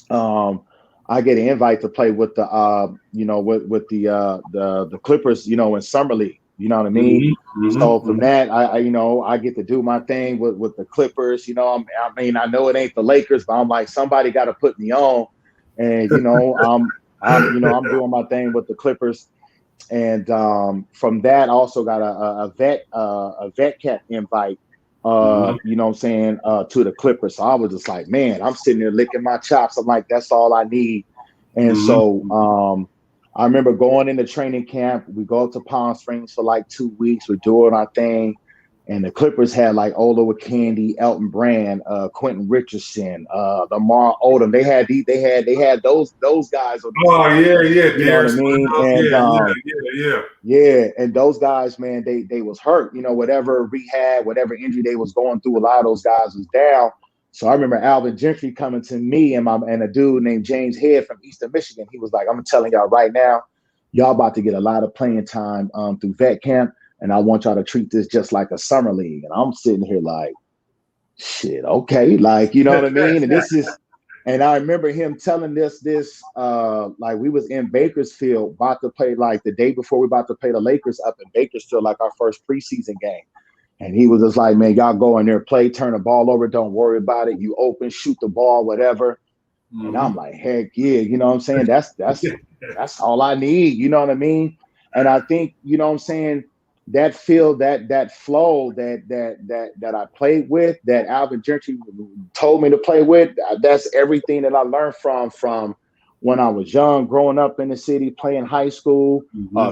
I get an invite to play with the, with the Clippers, in summer league. You know what I mean? So from that, I get to do my thing with the Clippers. I know it ain't the Lakers, but I'm like, somebody got to put me on. And, I'm doing my thing with the Clippers. And from that, I also got a vet camp invite, to the Clippers. So I was just like, man, I'm sitting there licking my chops. I'm like, that's all I need. And so I remember going into training camp. We go up to Palm Springs for like 2 weeks. We're doing our thing. And the Clippers had like Ola Candy, Elton Brand, Quentin Richardson, Lamar Odom. They had those guys on the Oh team. yeah. You know what I mean? And yeah. And those guys, man, they was hurt. Whatever rehab, whatever injury they was going through, a lot of those guys was down. So I remember Alvin Gentry coming to me and a dude named James Head from Eastern Michigan. He was like, I'm telling y'all right now, y'all about to get a lot of playing time through vet camp. And I want y'all to treat this just like a summer league. And I'm sitting here like, shit, okay. Like, you know what I mean? And I remember him telling this, like we was in Bakersfield about to play, like the day before we about to play the Lakers up in Bakersfield, like our first preseason game. And he was just like, man, y'all go in there, play, turn the ball over. Don't worry about it. You open, shoot the ball, whatever. And I'm like, heck yeah. You know what I'm saying? That's all I need. You know what I mean? And I think, you know what I'm saying, that feel, that flow that I played with, that Alvin Gentry told me to play with, that's everything that I learned from when I was young, growing up in the city, playing high school,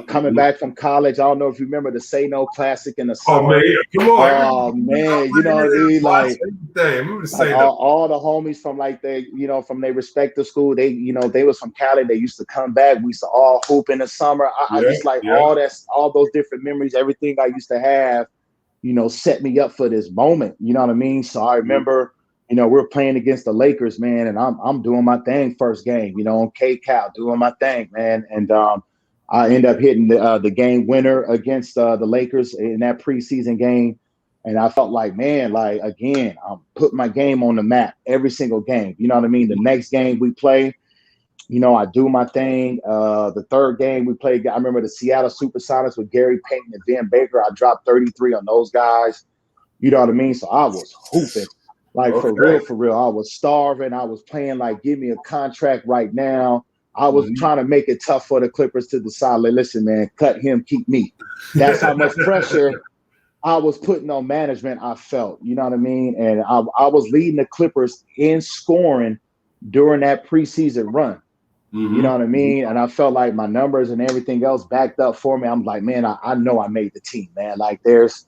coming back from college. I don't know if you remember the Say No Classic in the summer. Oh man, come on! Oh man, you know what I mean? Like all the homies from like from their respective school, they was from Cali. They used to come back. We used to all hoop in the summer. I just like all those different memories, everything I used to have, set me up for this moment. You know what I mean? So I remember, we're playing against the Lakers, man, and I'm doing my thing first game, on K-Cal, doing my thing, man. And I end up hitting the game winner against the Lakers in that preseason game. And I felt like, man, like, again, I'm putting my game on the map every single game. You know what I mean? The next game we play, I do my thing. The third game we played, I remember the Seattle Supersonics with Gary Payton and Van Baker. I dropped 33 on those guys. You know what I mean? So I was hooping. Like, for real. I was starving. I was playing like, give me a contract right now. I was trying to make it tough for the Clippers to decide, like, listen, man, cut him, keep me. That's how much pressure I was putting on management, I felt. You know what I mean? And I was leading the Clippers in scoring during that preseason run. You know what I mean? And I felt like my numbers and everything else backed up for me. I'm like, man, I know I made the team, man. Like, there's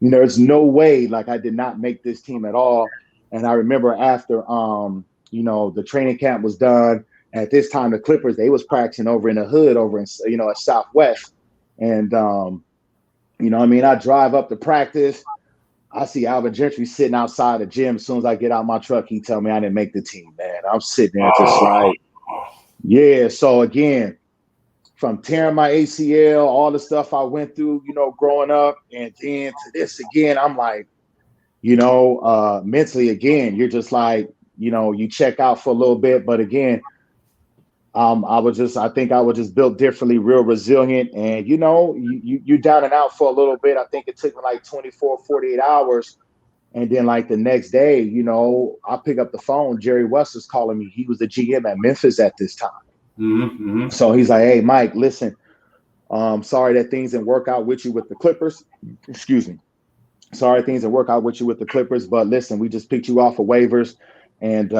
no way, like, I did not make this team at all. And I remember after, the training camp was done. At this time, the Clippers, they was practicing over in the hood over in, at Southwest. And, I drive up to practice. I see Alvin Gentry sitting outside the gym. As soon as I get out my truck, he tell me I didn't make the team, man. I'm sitting there just like, yeah. So again, from tearing my ACL, all the stuff I went through, growing up, and then to this again, I'm like, mentally again, you're just like, you check out for a little bit, but again, I think I was just built differently, real resilient. And, you down and out for a little bit. I think it took me like 24, 48 hours. And then like the next day, I pick up the phone. Jerry West is calling me. He was the GM at Memphis at this time. Mm-hmm. So he's like, hey, Mike, listen, sorry that things didn't work out with you with the Clippers. Excuse me. Sorry things didn't work out with you with the Clippers. But listen, we just picked you off of waivers. And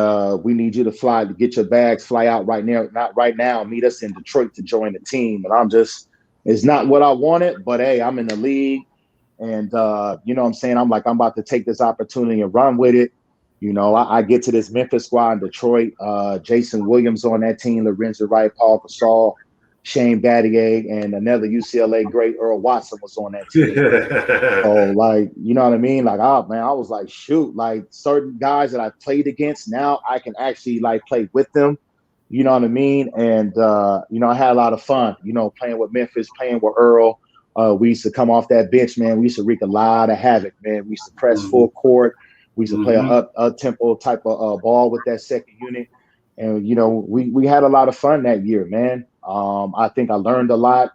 we need you to fly to get your bags, fly out right now. Not right now. Meet us in Detroit to join the team. And it's not what I wanted, but hey, I'm in the league. And you know what I'm saying? I'm about to take this opportunity and run with it. I get to this Memphis squad in Detroit. Jason Williams on that team, Lorenzo Wright, Paul Gasol, Shane Battier, and another UCLA great Earl Watson was on that team. So, you know what I mean? Like, oh, man, I was like, shoot, like certain guys that I played against, now I can actually play with them. You know what I mean? And, I had a lot of fun, playing with Memphis, playing with Earl. We used to come off that bench, man. We used to wreak a lot of havoc, man. We used to press full court. We used to play a tempo type of ball with that second unit. And, we had a lot of fun that year, man. I think I learned a lot,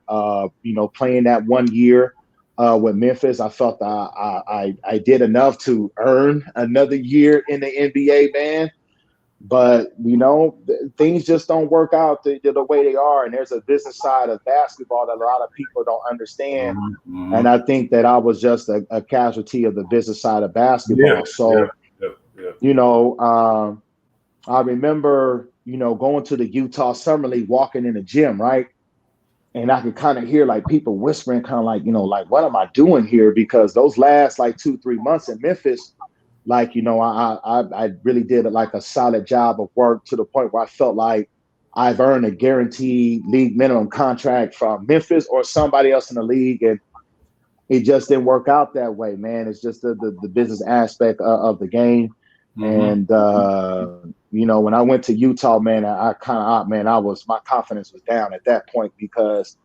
playing that 1 year with Memphis. I felt I did enough to earn another year in the NBA, man. But, things just don't work out the way they are. And there's a business side of basketball that a lot of people don't understand. Mm-hmm. And I think that I was just a casualty of the business side of basketball. I remember, going to the Utah Summer League, walking in the gym, right? And I could kind of hear people whispering, kind of what am I doing here? Because those last 2-3 months in Memphis, I really did a solid job of work to the point where I felt like I've earned a guaranteed league minimum contract from Memphis or somebody else in the league. And it just didn't work out that way, man. It's just the business aspect of the game. Mm-hmm. And, when I went to Utah, man, my confidence was down at that point because,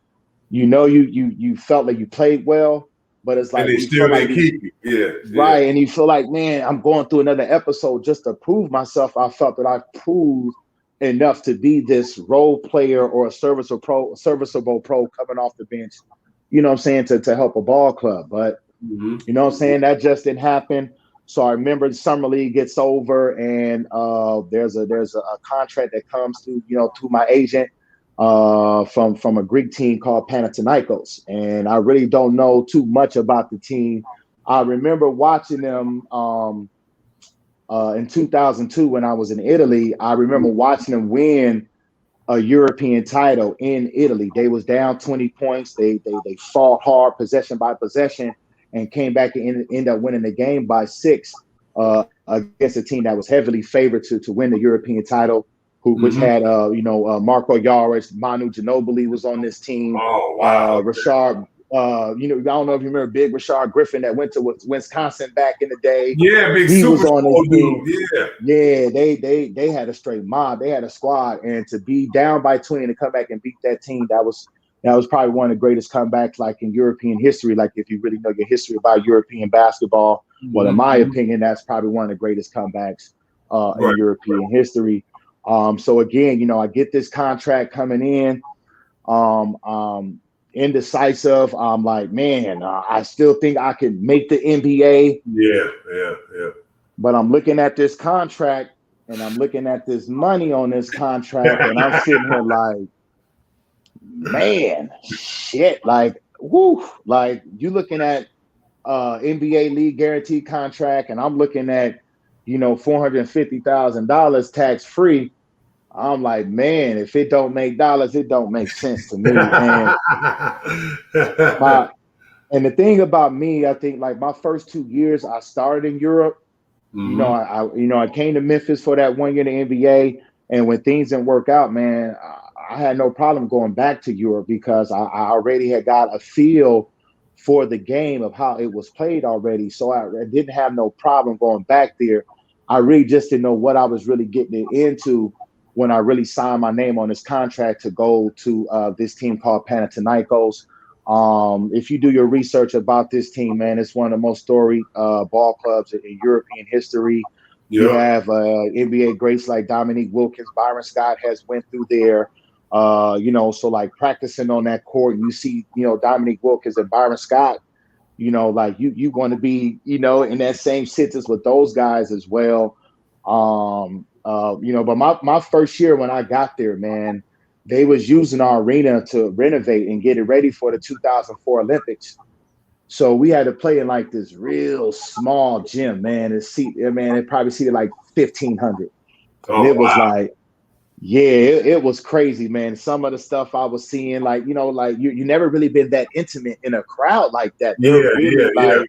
you felt like you played well. But it's and they still didn't keep you. Yeah. Right. And you feel like, man, I'm going through another episode just to prove myself. I felt that I proved enough to be this role player or a serviceable pro coming off the bench, you know what I'm saying, to help a ball club. But, you know what I'm saying, that just didn't happen. So I remember the summer league gets over and there's a contract that comes to my agent. From a Greek team called Panathinaikos. And I really don't know too much about the team. I remember watching them in 2002 when I was in Italy. I remember watching them win a European title in Italy. They was down 20 points. They fought hard possession by possession and came back and ended up winning the game by 6 against a team that was heavily favored to win the European title. Which had Marco Yaric, Manu Ginobili was on this team. Oh, wow. Rashard, I don't know if you remember Big Rashard Griffin that went to Wisconsin back in the day. Yeah, big he super was on this team. Yeah, they had a straight mob. They had a squad, and to be down by 20 and to come back and beat that team, that was probably one of the greatest comebacks in European history. If you really know your history about European basketball, well, in my opinion, that's probably one of the greatest comebacks in European history. So again, I get this contract coming in, indecisive. I'm like, man, I still think I can make the NBA. Yeah. But I'm looking at this contract and I'm looking at this money on this contract and I'm sitting here like, man, shit, whoo, you looking at NBA league guaranteed contract and I'm looking at, $450,000 tax free. I'm like, man, if it don't make dollars, it don't make sense to me. And the thing about me, I think my first 2 years I started in Europe. I came to Memphis for that 1 year in the NBA, and when things didn't work out, man, I had no problem going back to Europe because I already had got a feel for the game of how it was played already. So I didn't have no problem going back there. I really just didn't know what I was really getting into when I really signed my name on this contract to go to this team called Panathinaikos. If you do your research about this team, man, it's one of the most storied ball clubs in European history. You have NBA greats like Dominique Wilkins, Byron Scott has went through there. So like practicing on that court, you see, Dominique Wilkins and Byron Scott, like you want to be, in that same sentence with those guys as well. But my first year when I got there, man, they was using our arena to renovate and get it ready for the 2004 Olympics. So we had to play in like this real small gym, man. It probably seated like 1,500. And it was like, yeah, it was crazy, man. Some of the stuff I was seeing, like, you never really been that intimate in a crowd like that. They're really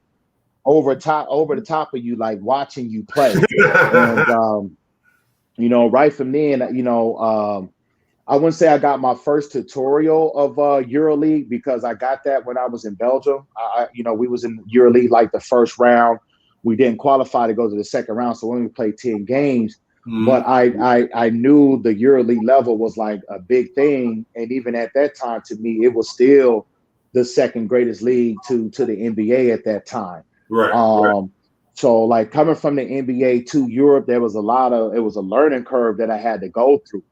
over the top of you, like watching you play. And right from then, I wouldn't say I got my first tutorial of EuroLeague because I got that when I was in Belgium. We was in EuroLeague like the first round. We didn't qualify to go to the second round, so we only played 10 games. But I knew the EuroLeague level was like a big thing, and even at that time, to me, it was still the second greatest league to the NBA at that time. Right. So like coming from the NBA to Europe, it was a learning curve that I had to go through.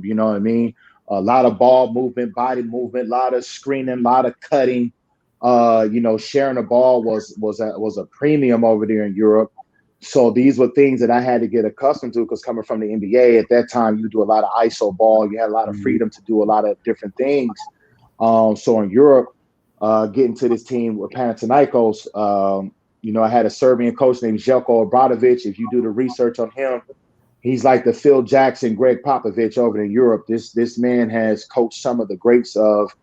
You know what I mean? A lot of ball movement, body movement, a lot of screening, a lot of cutting. Sharing the ball was a premium over there in Europe. So these were things that I had to get accustomed to because coming from the NBA at that time, you do a lot of ISO ball. You had a lot of freedom to do a lot of different things. So in Europe, getting to this team with Panathinaikos, I had a Serbian coach named Željko Obradović. If you do the research on him, he's like the Phil Jackson, Greg Popovich over in Europe. This man has coached some of the greats of,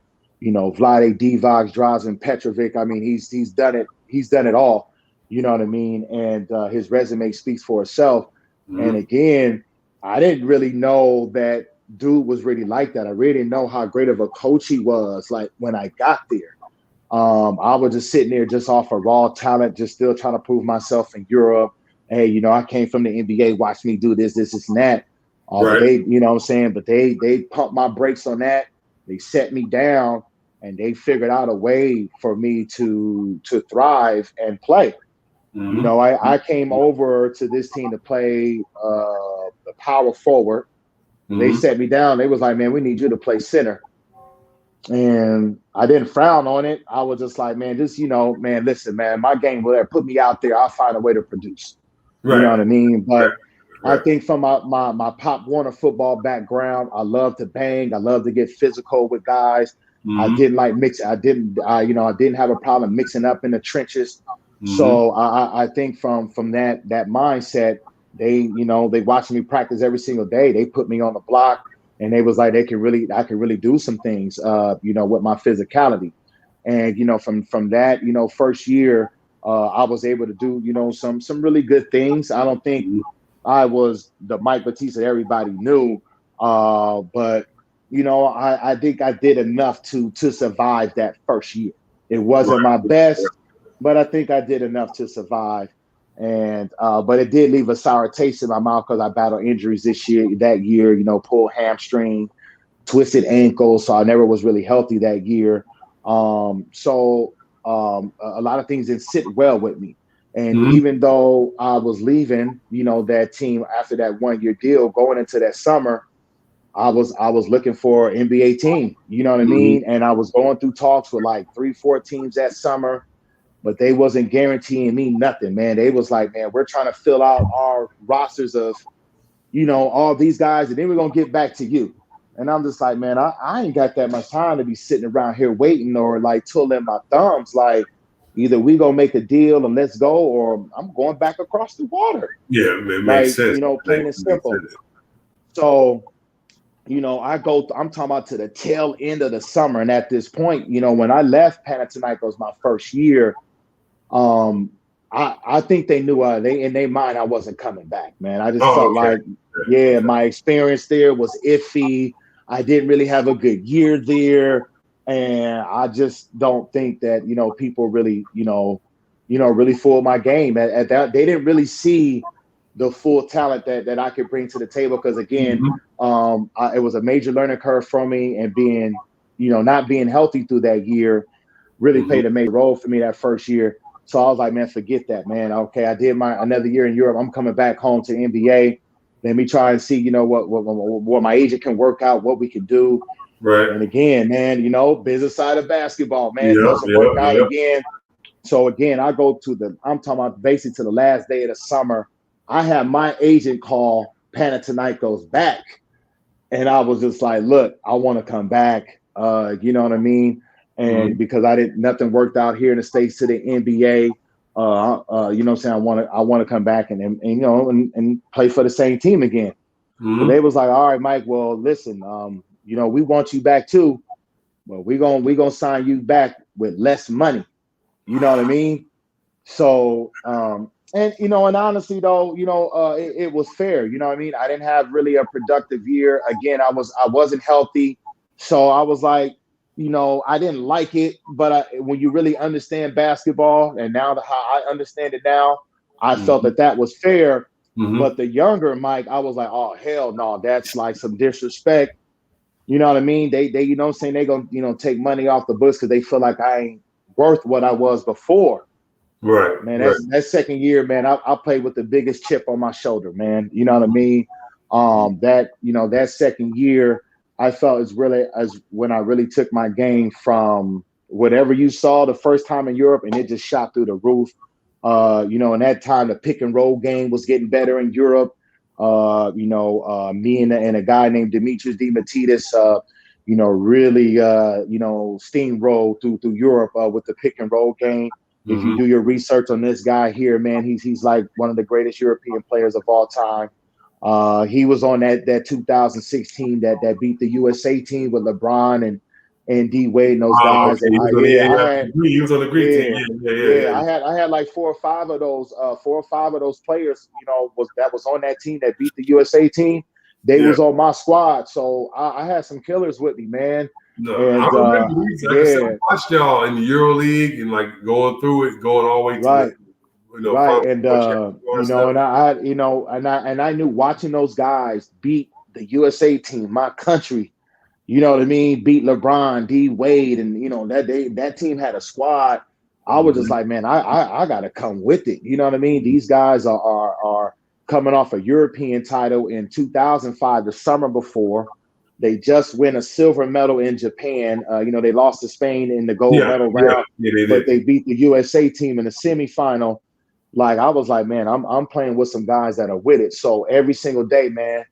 Vlade Divac, Drazen Petrovic. I mean, he's done it. He's done it all. You know what I mean? And his resume speaks for itself. And again, I didn't really know that dude was really like that. I really didn't know how great of a coach he was. Like when I got there, I was just sitting there just off of raw talent, just still trying to prove myself in Europe. Hey, I came from the NBA, watch me do this, and that. But they, what I'm saying? But they pumped my brakes on that. They set me down and they figured out a way for me to thrive and play. I came over to this team to play the power forward. They set me down. They was like, man, we need you to play center. And I didn't frown on it. I was just like, man, man, listen, man, my game will put me out there. I'll find a way to produce. You know what I mean? But I think from my Pop Warner football background, I love to bang. I love to get physical with guys. I didn't like mix. I didn't have a problem mixing up in the trenches. So I think from that mindset, they watched me practice every single day. They put me on the block. And they was like, I could really do some things, with my physicality. And, from that, first year, I was able to do, some really good things. I don't think I was the Mike Batiste that everybody knew. But, I think I did enough to survive that first year. It wasn't my best, but I think I did enough to survive. And but it did leave a sour taste in my mouth because I battled injuries that year, pulled hamstring, twisted ankle. So I never was really healthy that year. So a lot of things didn't sit well with me. And even though I was leaving, that team after that 1-year deal, going into that summer, I was looking for an NBA team, you know what I mean? And I was going through talks with like 3-4 teams that summer. But they wasn't guaranteeing me nothing, man. They was like, man, we're trying to fill out our rosters of, all these guys, and then we're going to get back to you. And I'm just like, man, I ain't got that much time to be sitting around here waiting or like twiddling my thumbs. Like either we going to make a deal and let's go, or I'm going back across the water. Yeah, it makes sense. Plain and simple. So, I'm talking about to the tail end of the summer. And at this point, when I left Panathinaikos my first year, I think they knew in their mind I wasn't coming back, man. I just felt like, my experience there was iffy. I didn't really have a good year there. and I just don't think that people really really fooled my game at that. They didn't really see the full talent that I could bring to the table because again, it was a major learning curve for me, and being not being healthy through that year really played a major role for me that first year. So I was like, man, forget that, man. Okay, I did another year in Europe. I'm coming back home to the NBA. Let me try and see, what my agent can work out, what we can do. Right. And again, man, business side of basketball, man, Yeah, doesn't work out again. So again, I go I'm talking about basically to the last day of the summer. I have my agent call Panathinaikos back. And I was just like, look, I want to come back. You know what I mean? And because nothing worked out here in the States to the NBA. You know what I'm saying? I want to come back and play for the same team again. But they was like, all right, Mike, well, listen, we want you back too. But we gonna sign you back with less money. You know what I mean? So and honestly though, it was fair. You know what I mean? I didn't have really a productive year. Again, I wasn't healthy. So I was like, I didn't like it, but when you really understand basketball, and now how I understand it now, I felt that was fair. But the younger Mike, I was like, oh hell no, that's like some disrespect. You know what I mean? They you know what I'm saying, they gonna take money off the books because they feel like I ain't worth what I was before. Right. Man, that second year, man, I played with the biggest chip on my shoulder, man. You know what I mean? That second year, I felt as when I really took my game from whatever you saw the first time in Europe, and it just shot through the roof. In that time, the pick and roll game was getting better in Europe. Me and a guy named Demetrius Batiste, really, steamrolled through Europe with the pick and roll game. If you do your research on this guy here, man, he's like one of the greatest European players of all time. He was on that 2016 that beat the USA team with LeBron and D Wade and those guys. Okay. And He was on the Greek team. Yeah. I had like four or five of those players, that was on that team that beat the USA team. They was on my squad, so I had some killers with me, man. No, and, I remember I watched y'all in the Euro League and like going through it, going all the way to right. And and I knew watching those guys beat the USA team, my country. You know what I mean? Beat LeBron, D Wade, and that team had a squad. I was just like, man, I gotta come with it. You know what I mean? These guys are coming off a European title in 2005, the summer before. They just win a silver medal in Japan. They lost to Spain in the gold medal round, but they beat the USA team in the semifinal. Like I was like, man, I'm playing with some guys that are with it. So every single day, man,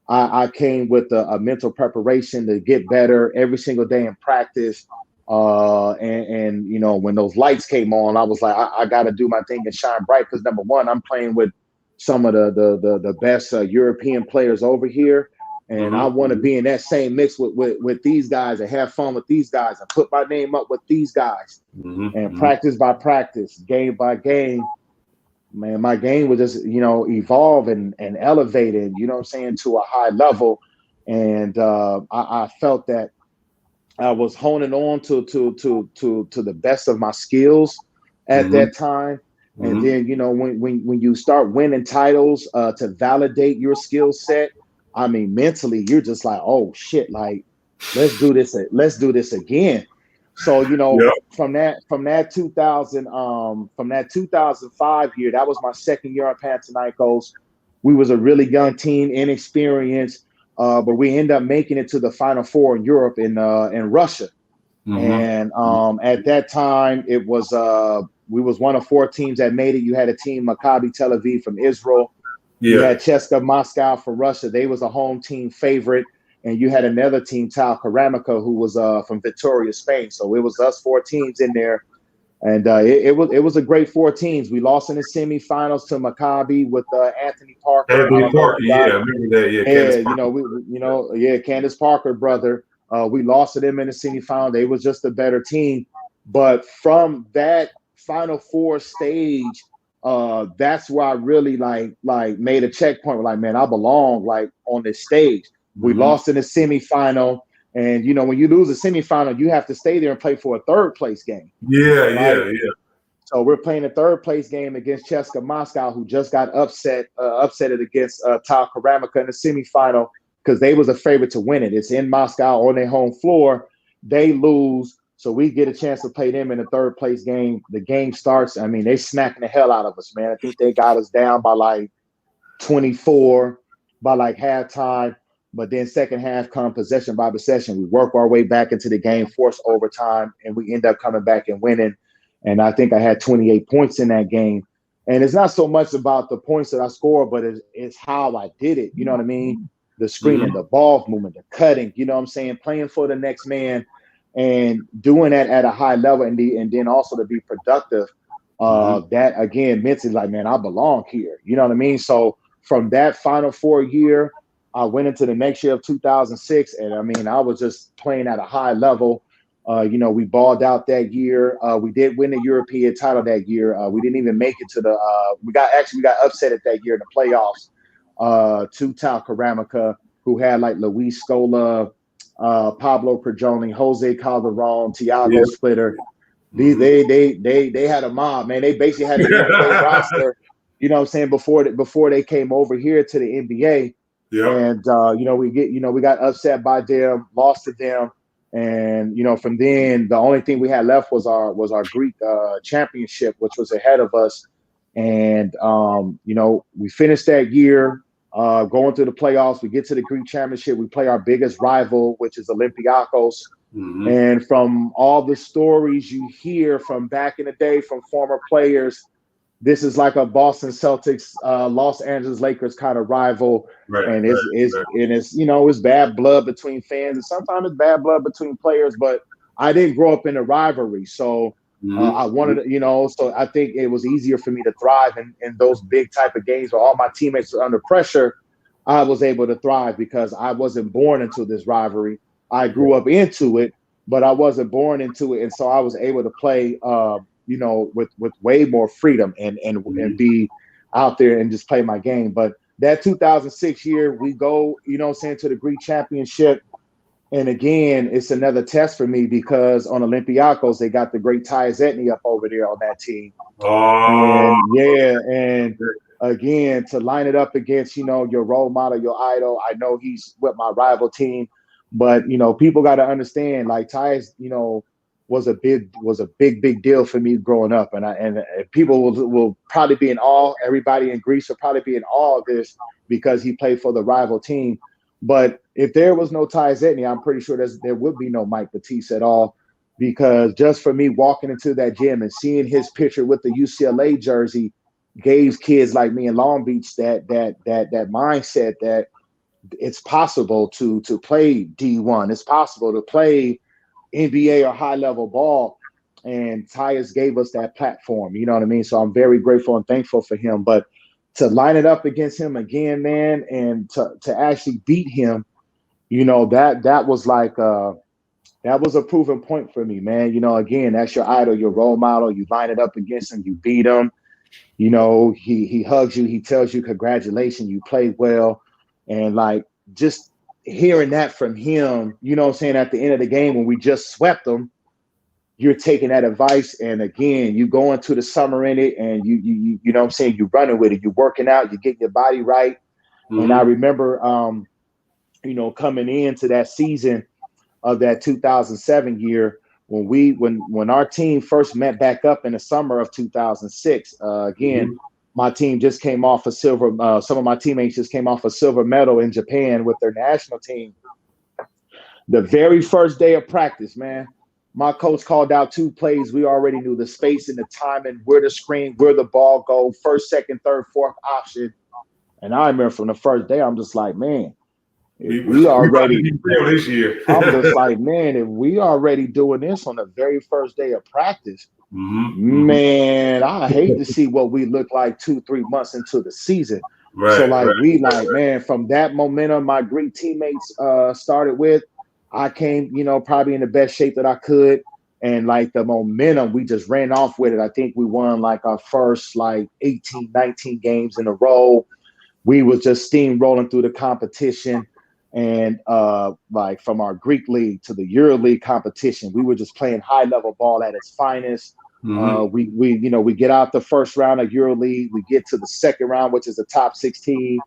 I came with a mental preparation to get better every single day in practice. And when those lights came on, I was like, I got to do my thing and shine bright because number one, I'm playing with some of the best European players over here. And I want to be in that same mix with these guys and have fun with these guys and put my name up with these guys. And practice by practice, game by game, man, my game was just, evolve and elevated, to a high level. And I felt that I was honing on to the best of my skills at that time. And then, when you start winning titles to validate your skill set, I mean, mentally, you're just like, oh shit, like, let's do this again. So, from that 2005 year, that was my second year on Panathinaikos. We was a really young team, inexperienced, but we ended up making it to the Final Four in Europe in Russia. And at that time, it was we was one of four teams that made it. You had a team, Maccabi Tel Aviv from Israel. You had CSKA Moscow for Russia. They was a home team favorite. And you had another team, Tal Karamica, who was from Vitoria, Spain. So it was us four teams in there. And it was a great four teams. We lost in the semifinals to Maccabi with Anthony Parker. I remember that. Candace Parker, brother. We lost to them in the semifinal. They was just a better team. But from that Final Four stage, that's where I really like made a checkpoint. Like, man, I belong like on this stage. We lost in the semifinal, And when you lose a semifinal, you have to stay there and play for a third place game. Yeah, right? yeah. So we're playing a third place game against CSKA Moscow, who just got upsetted against Tal Karamika in the semifinal because they was a favorite to win it. It's in Moscow on their home floor. They lose, so we get a chance to play them in the third place game. The game starts. I mean, they smacking the hell out of us, man. I think they got us down by like 24 by like halftime. But then second half come possession by possession. We work our way back into the game, force overtime, and we end up coming back and winning. And I think I had 28 points in that game. And it's not so much about the points that I scored, but it's how I did it. You know what I mean? The screening, the ball movement, the cutting, you know what I'm saying? Playing for the next man and doing that at a high level and then also to be productive. That, again, mentally, like, man, I belong here. You know what I mean? So from that Final Four year, I went into the next year of 2006, and I mean, I was just playing at a high level. We balled out that year. We did win the European title that year. We didn't even make it to the. We got upset at that year in the playoffs. To Tal Karamika, who had like Luis Scola, Pablo Prigioni, Jose Calderon, Thiago Splitter. They had a mob, man. They basically had an NBA roster. You know what I'm saying, before they came over here to the NBA. And we got upset by them, lost to them, and from then the only thing we had left was our Greek championship, which was ahead of us. And we finished that year going through the playoffs. We get to the Greek championship. We play our biggest rival, which is Olympiacos. And from all the stories you hear from back in the day from former players, this is like a Boston Celtics, Los Angeles Lakers kind of rival, and it's bad blood between fans, and sometimes it's bad blood between players. But I didn't grow up in a rivalry, so I wanted, so I think it was easier for me to thrive in those big type of games where all my teammates are under pressure. I was able to thrive because I wasn't born into this rivalry. I grew up into it, but I wasn't born into it, and so I was able to play. With way more freedom and be out there and just play my game. But that 2006 year, we go, to the Greek championship. And again, it's another test for me because on Olympiacos, they got the great Tyus Etney up over there on that team. And again, to line it up against, your role model, your idol. I know he's with my rival team, but, people got to understand, like Tyus, was a big deal for me growing up, and people will probably be in awe. Everybody in Greece will probably be in awe of this because he played for the rival team. But if there was no Tyus Etney, I'm pretty sure there would be no Mike Batiste at all, because just for me walking into that gym and seeing his picture with the UCLA jersey gave kids like me in Long Beach that mindset that it's possible to play D1. It's possible to play NBA or high level ball, and Tyus gave us that platform. You know what I mean? So I'm very grateful and thankful for him. But to line it up against him again, man, and to actually beat him, that was like that was a proven point for me, man. Again, that's your idol, your role model. You line it up against him, you beat him. He hugs you, he tells you congratulations, you played well, and like just hearing that from him, at the end of the game when we just swept them, you're taking that advice, and again, you go into the summer in it, and you you're running with it, you're working out, you're getting your body right. And I remember, coming into that season of that 2007 year when our team first met back up in the summer of 2006. Again. My team just came off a silver. Some of my teammates just came off a silver medal in Japan with their national team. The very first day of practice, man, my coach called out 2 plays. We already knew the space and the timing, where the screen, where the ball go, first, second, third, fourth option. And I remember from the first day, I'm just like, man, we already this year. I'm just like, man, if we already doing this on the very first day of practice, man, I hate to see what we look like 2-3 months into the season. Man, from that momentum my Greek teammates started with, I came, probably in the best shape that I could. And like the momentum, we just ran off with it. I think we won like our first 18, 19 games in a row. We was just steamrolling through the competition. And like from our Greek league to the Euro League competition, we were just playing high level ball at its finest. We get out the first round of Euro League, we get to the second round, which is the top 16.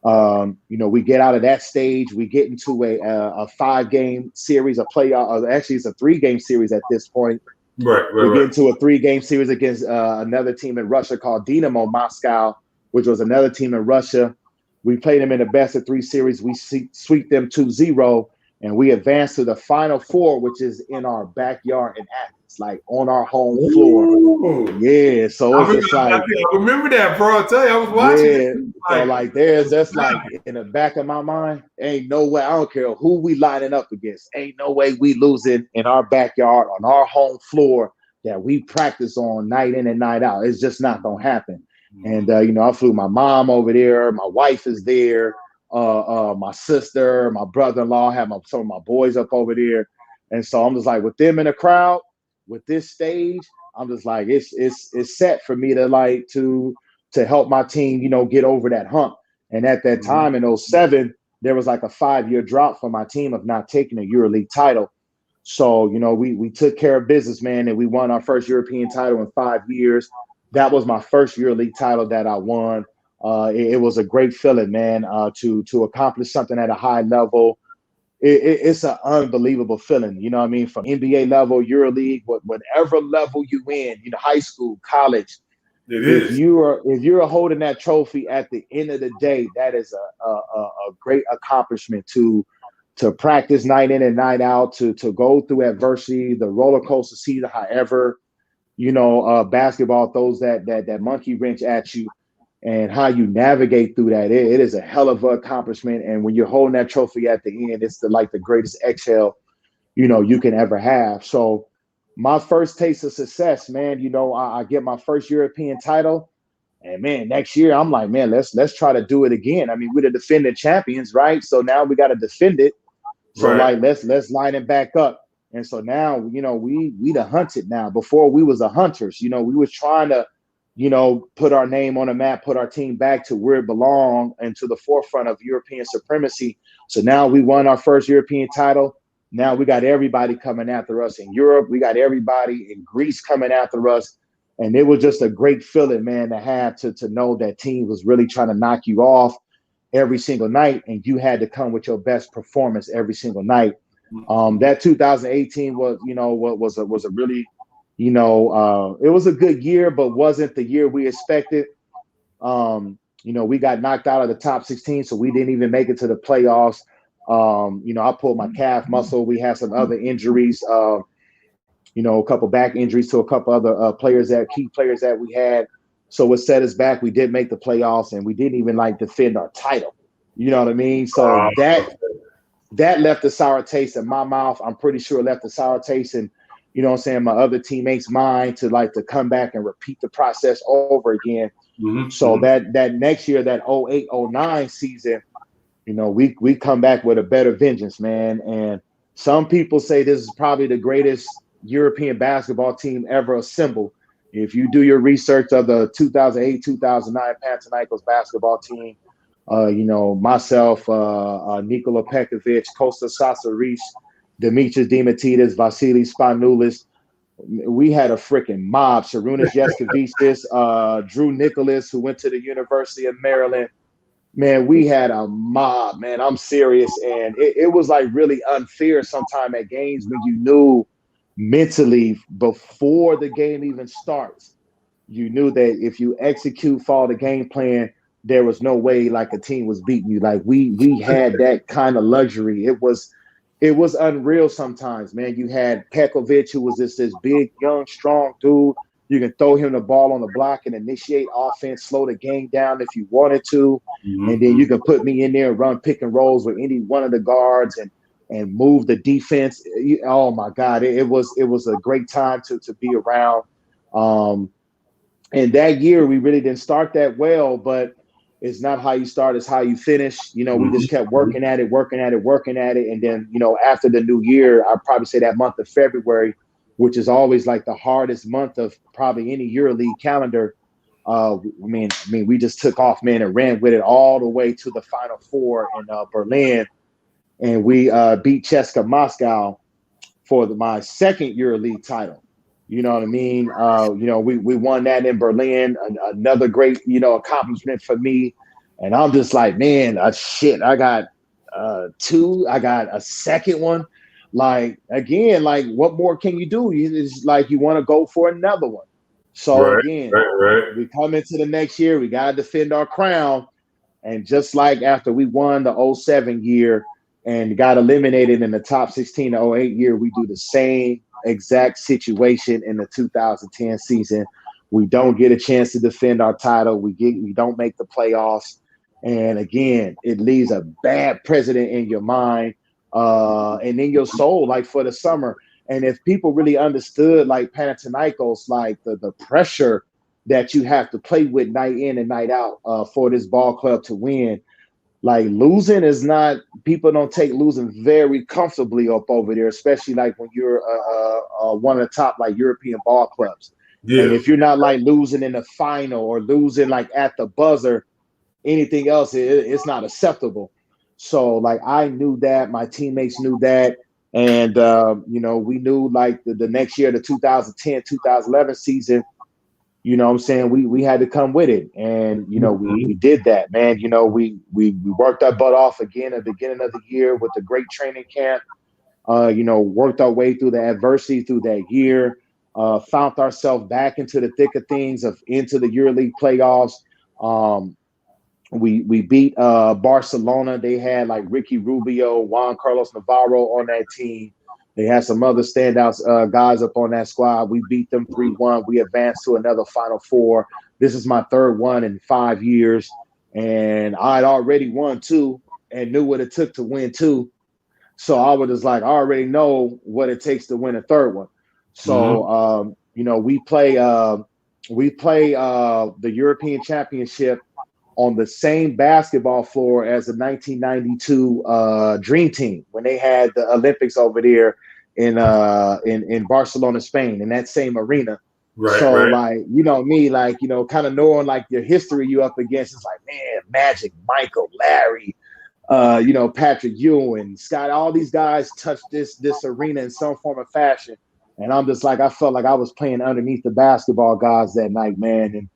We get out of that stage, we get into a 5-game series, a playoff. Actually, it's a 3-game series at this point. We get into a 3-game series against another team in Russia called Dynamo Moscow, which was another team in Russia. We played them in the best of 3 series. We sweep them 2-0, and we advance to the Final Four, which is in our backyard in Athens, like on our home floor. Ooh. Yeah, so it's just like I remember that, bro. I tell you, I was watching. Yeah, so like there's just like in the back of my mind, ain't no way. I don't care who we lining up against. Ain't no way we losing in our backyard on our home floor that we practice on night in and night out. It's just not gonna happen. And I flew my mom over there. My wife is there. My sister, my brother-in-law, have some of my boys up over there. And so I'm just like, with them in the crowd, with this stage, I'm just like, it's set for me to help my team, get over that hump. And at that time in 2007, there was like a 5-year drought for my team of not taking a EuroLeague title. So, we took care of business, man, and we won our first European title in 5 years. That was my first EuroLeague title that I won. It was a great feeling, man, to accomplish something at a high level. It's an unbelievable feeling, you know what I mean? From NBA level, EuroLeague, whatever level you in, high school, college. If you're holding that trophy at the end of the day, that is a great accomplishment to practice night in and night out, to go through adversity, the roller coaster season, however, basketball throws that monkey wrench at you, and how you navigate through that. It is a hell of an accomplishment. And when you're holding that trophy at the end, it's the greatest exhale, you can ever have. So my first taste of success, man, I get my first European title, and man, next year I'm like, man, let's try to do it again. I mean, we're the defending champions, right? So now we got to defend it. So let's line it back up. And so now, we the hunted now. Before we was the hunters, we was trying to, put our name on the map, put our team back to where it belonged and to the forefront of European supremacy. So now we won our first European title. Now we got everybody coming after us in Europe. We got everybody in Greece coming after us. And it was just a great feeling, man, to have to know that team was really trying to knock you off every single night, and you had to come with your best performance every single night. That 2018 was a really, it was a good year, but wasn't the year we expected. We got knocked out of the top 16, so we didn't even make it to the playoffs. I pulled my calf muscle. We had some other injuries, a couple back injuries to a couple other key players that we had. So what set us back, we did make the playoffs, and we didn't even defend our title. You know what I mean? So that left a sour taste in my mouth. I'm pretty sure it left a sour taste in, my other teammates' mind to come back and repeat the process over again. So that next year, that 2008-09 season, we come back with a better vengeance, man. And some people say this is probably the greatest European basketball team ever assembled. If you do your research of the 2008-2009 Panathinaikos basketball team, myself, Nikola Pekovic, Kostas Sasaris, Dimitris Diamantidis, Vasilis Spanoulis, we had a freaking mob. Sarunas Yaskevicius, Drew Nicholas, who went to the University of Maryland. Man, we had a mob, man. I'm serious. And it was really unfair sometime at games when you knew mentally before the game even starts, you knew that if you follow the game plan, there was no way a team was beating you. We had that kind of luxury. It was unreal sometimes, man. You had Pekovic, who was this big, young, strong dude. You can throw him the ball on the block and initiate offense, slow the game down if you wanted to. And then you can put me in there and run pick and rolls with any one of the guards and move the defense. Oh my God, it was a great time to be around. And that year we really didn't start that well, but it's not how you start, it's how you finish. We just kept working at it. And then, after the new year, I'd probably say that month of February, which is always the hardest month of probably any EuroLeague calendar. We just took off, man, and ran with it all the way to the Final Four in Berlin. and we beat Cheska Moscow for my second EuroLeague title. You know what I mean? We won that in Berlin, another great, accomplishment for me. And I'm just like, man, shit, I got two, I got a second one. Like, again, like, what more can you do? It's like you want to go for another one. So again, right. we come into the next year, we got to defend our crown. And just like after we won the 07 year and got eliminated in the top 16 to 08 year, we do the same exact situation in the 2010 season. We don't get a chance to defend our title. We don't make the playoffs. And again, it leaves a bad precedent in your mind and in your soul, like for the summer. And if people really understood, like Panathinaikos, like the pressure that you have to play with night in and night out for this ball club to win. Like, losing is not, people don't take losing very comfortably up over there, especially like when you're one of the top like European ball clubs. Yeah. And if you're not like losing in the final or losing like at the buzzer, anything else, it's not acceptable. So like I knew that, my teammates knew that. And, we knew like the next year, the 2010, 2011 season, you know what I'm saying? We had to come with it. And, we did that, man. We worked our butt off again at the beginning of the year with a great training camp, worked our way through the adversity through that year, found ourselves back into the thick of things into the EuroLeague playoffs. We beat Barcelona. They had like Ricky Rubio, Juan Carlos Navarro on that team. They had some other standouts guys up on that squad. We beat them 3-1. We advanced to another Final Four. This is my third one in 5 years. And I had already won 2 and knew what it took to win 2. So I was just like, I already know what it takes to win a third one. So, we play the European Championship on the same basketball floor as the 1992 Dream Team when they had the Olympics over there in Barcelona, Spain, in that same arena. Right. Like, me, like, kind of knowing like the history you up against, it's like, man, Magic, Michael, Larry, Patrick Ewing, Scott, all these guys touched this arena in some form or fashion. And I'm just like, I felt like I was playing underneath the basketball gods that night, man. And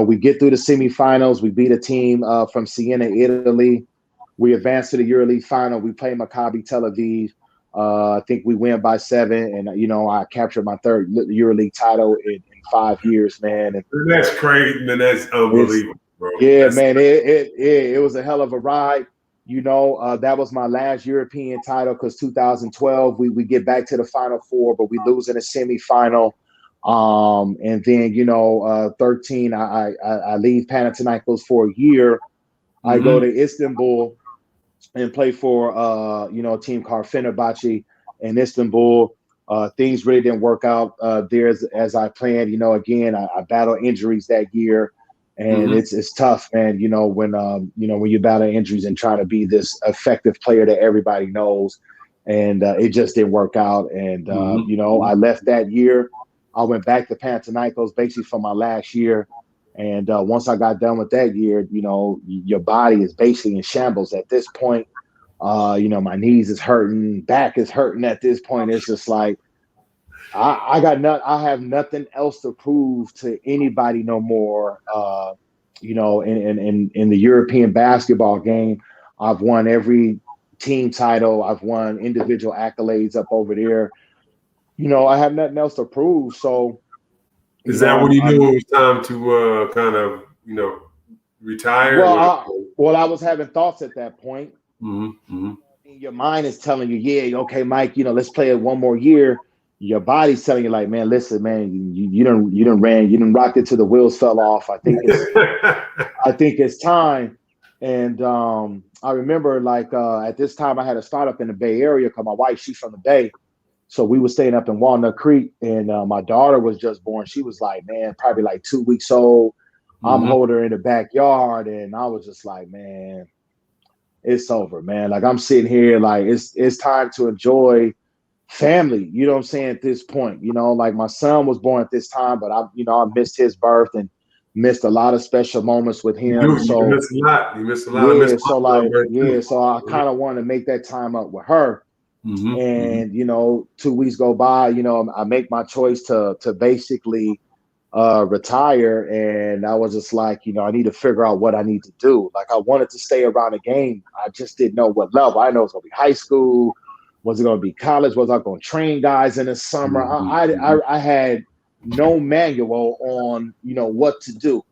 we get through the semifinals. We beat a team from Siena, Italy. We advance to the EuroLeague final. We play Maccabi Tel Aviv. I think we win by 7. And, I captured my third EuroLeague title in 5 years, man. And that's crazy, man. That's unbelievable, bro. Yeah, man. It was a hell of a ride. That was my last European title because 2012, we get back to the Final Four, but we lose in a semifinal. And then, 13, I leave Panathinaikos for a year. I go to Istanbul and play for, a team called Fenerbahce in Istanbul. Things really didn't work out there as I planned. Again, I battled injuries that year, and it's tough, man. When you battle injuries and try to be this effective player that everybody knows, and it just didn't work out. And I left that year. I went back to Panathinaikos basically for my last year. And once I got done with that year, your body is basically in shambles at this point. My knees is hurting, back is hurting at this point. It's just like, I have nothing else to prove to anybody no more. In the European basketball game, I've won every team title. I've won individual accolades up over there. I have nothing else to prove. So, is that when you knew it was time to kind of, retire? Well, I was having thoughts at that point. Your mind is telling you, yeah, okay, Mike, let's play it one more year. Your body's telling you, like, man, listen, man, you done rocked it till the wheels fell off. I think it's time. And I remember, like, at this time, I had a startup in the Bay Area because my wife, she's from the Bay. So we were staying up in Walnut Creek, and my daughter was just born. She was like, man, probably like 2 weeks old. I'm holding her in the backyard, and I was just like, man, it's over, man. Like, I'm sitting here, like, it's time to enjoy family. You know what I'm saying? At this point, like, my son was born at this time, but I missed his birth, and missed a lot of special moments with You him. do. You So miss a lot. You miss a lot. I miss yeah, my so like celebrate yeah, too. so I kind of want to make that time up with her. Mm-hmm. And 2 weeks go by, I make my choice to basically retire, and I was just like, I need to figure out what I need to do. Like I wanted to stay around the game. I just didn't know what level. I know it's gonna be high school. Was it gonna be college? Was I gonna train guys in the summer? I had no manual on what to do.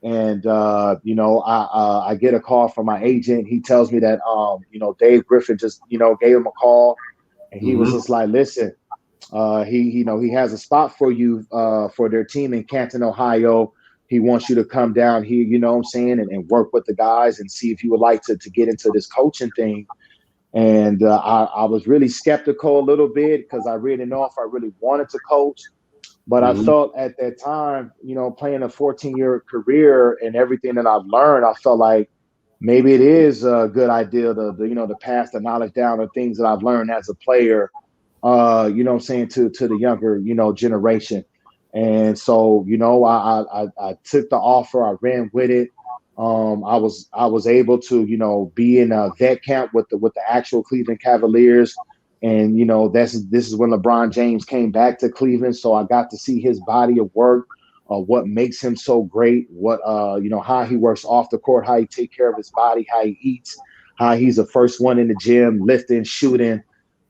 And I get a call from my agent. He tells me that Dave Griffin just gave him a call, and he was Mm-hmm. just like, listen, he has a spot for you for their team in Canton, Ohio. He wants you to come down here, what I'm saying, and work with the guys and see if you would like to get into this coaching thing. And I was really skeptical a little bit because I didn't know if I really wanted to coach. But I Mm-hmm. felt at that time, playing a 14-year career and everything that I've learned, I felt like maybe it is a good idea to pass the knowledge down of things that I've learned as a player, what I'm saying, to the younger, generation. And so, I took the offer, I ran with it. I was able to, be in a vet camp with the actual Cleveland Cavaliers. And this is when LeBron James came back to Cleveland, so I got to see his body of work, what makes him so great, what how he works off the court, how he take care of his body, how he eats, how he's the first one in the gym, lifting, shooting.